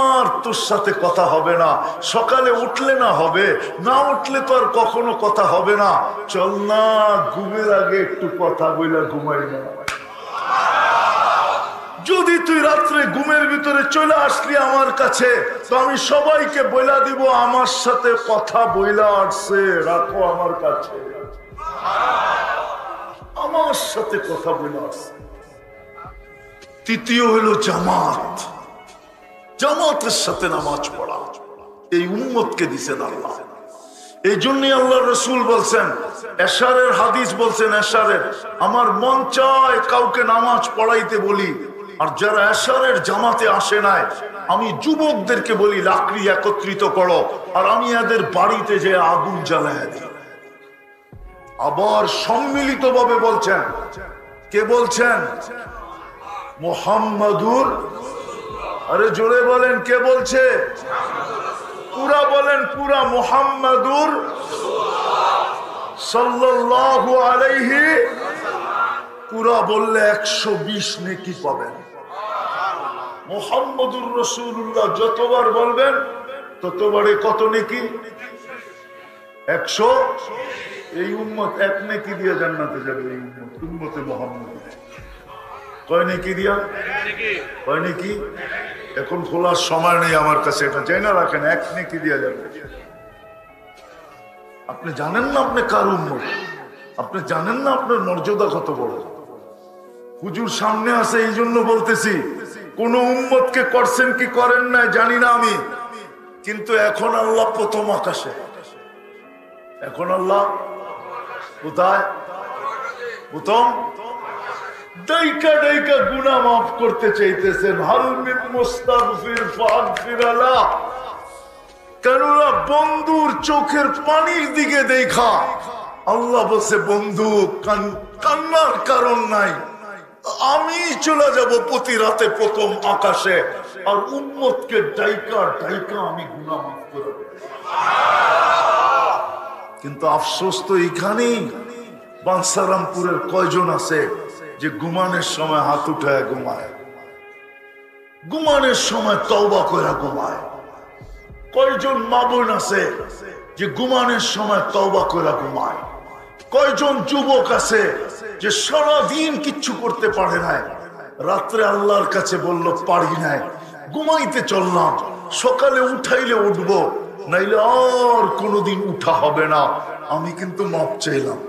আর তোর সাথে কথা হবে না, সকালে উঠলে না হবে, না উঠলে তো আর কখনো কথা হবে না, চল না ঘুমের আগে একটু কথা বইলা ঘুমাই না। যদি তুই রাত্রে ঘুমের ভিতরে চলে আসলি আমার কাছে, তো আমি সবাইকে বইলা দিব আমার সাথে কথা বইলা আসছে, রাখো আমার কাছে, আমার সাথে কথা বইলা আসছে। তৃতীয় হলো জামাত, জামাতের সাথে নামাজ পড়া, এই উম্মতকে দিছেন আল্লাহ। এই জন্যই আল্লাহ রসুল বলছেন, এশারের হাদিস বলছেন, এশারের আমার মন চায় কাউকে নামাজ পড়াইতে বলি, আর যারা এশারের জামাতে আসে নাই, আমি যুবকদেরকে বলি লাকড়ি একত্রিত করো, আর আমি এদের বাড়িতে যে আগুন জ্বালায় দিই। আবার সম্মিলিত ভাবে বলছেন, কে বলছেন? মুহাম্মাদুর, আরে জোরে বলেন, কে বলছে? পুরা বলেন, পুরা, মুহাম্মাদুর সাল্লাল্লাহু আলাইহি, পুরা বললে 120 নেকি পাবেন। মুহাম্মাদুর রাসূলুল্লাহ যতবার বলবেন ততবারে কত নেকি? 100। এই উম্মত 1 নেকি দিয়ে জান্নাতে যাবে। এই উম্মতে মুহাম্মদ কয় নেকি দিয়া? কয় নেকি? এখন খোলার সময় নেই আমার কাছে, এটা জেনে রাখেন, 1 নেকি দিয়া যাবে। আপনি জানেন না আপনি কার উম্মত, আপনি জানেন না আপনার মর্যাদা কত বড়। হুজুর সামনে আছে এই জন্য বলতেছি, কোন উম্মতকে করছেন কি করেন না জানি না আমি, কিন্তু এখন আল্লাহ প্রথম আকাশে। এখন আল্লাহ কোথায়? প্রথম। দাইকা দাইকা গুনাহ মাফ করতে চাইতেছেন, হাল মিন মুস্তাগফির ফাগফির আলা। কেননা বন্ধুর চোখের পানির দিকে দেখা আল্লাহ বলছে, বন্ধু কান্নার কারণ নাই, আমি চলে যাব প্রতি রাতে প্রথম আকাশে, আর উম্মতকে ডাইকা ডাইকা আমি গুনাহ মাফ করব। কিন্তু আফসোস তো এইখানেই, বাঞ্ছারামপুরের কয়জন আছে যে ঘুমানোর সময় হাত উঠায় ঘুমায়, ঘুমানোর সময় তওবা কইরা ঘুমায়? কয়জন মা বোন আছে যে ঘুমানোর সময় তওবা কইরা ঘুমায়? কয়জন যুবক আছে যে সারাদিন কিচ্ছু করতে পারে নাই, রাত্রে আল্লাহর কাছে বলল পারি নাই, ঘুমাইতে চললাম, সকালে উঠাইলে উঠবো, নাইলে আর কোনোদিন উঠা হবে না, আমি কিন্তু মাপ চাইলাম?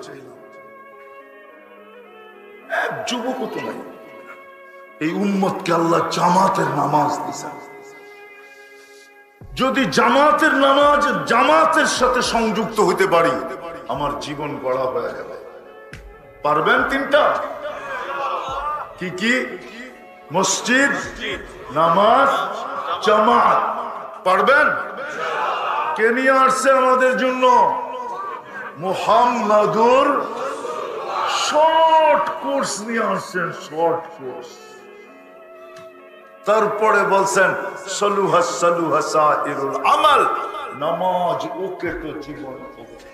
এক যুবকও তো নাই। এই উম্মতকে আল্লাহ জামাতের নামাজ দিয়েছেন। যদি জামাতের নামাজ জামাতের সাথে সংযুক্ত হইতে পারি, আমার জীবন গড়া হয়ে যাবে। পারবেন? তিনটা কি কি? মসজিদ, নামাজ, জামাত। পারবেন? কে নিয়ে আসছে আমাদের জন্য? মুহাম্মাদুর শর্ট কোর্স নিয়ে আসছেন, শর্ট কোর্স। তারপরে বলছেন সলুহা সাইরুল আমাল, নামাজ ওকে তো জীবন ওকে।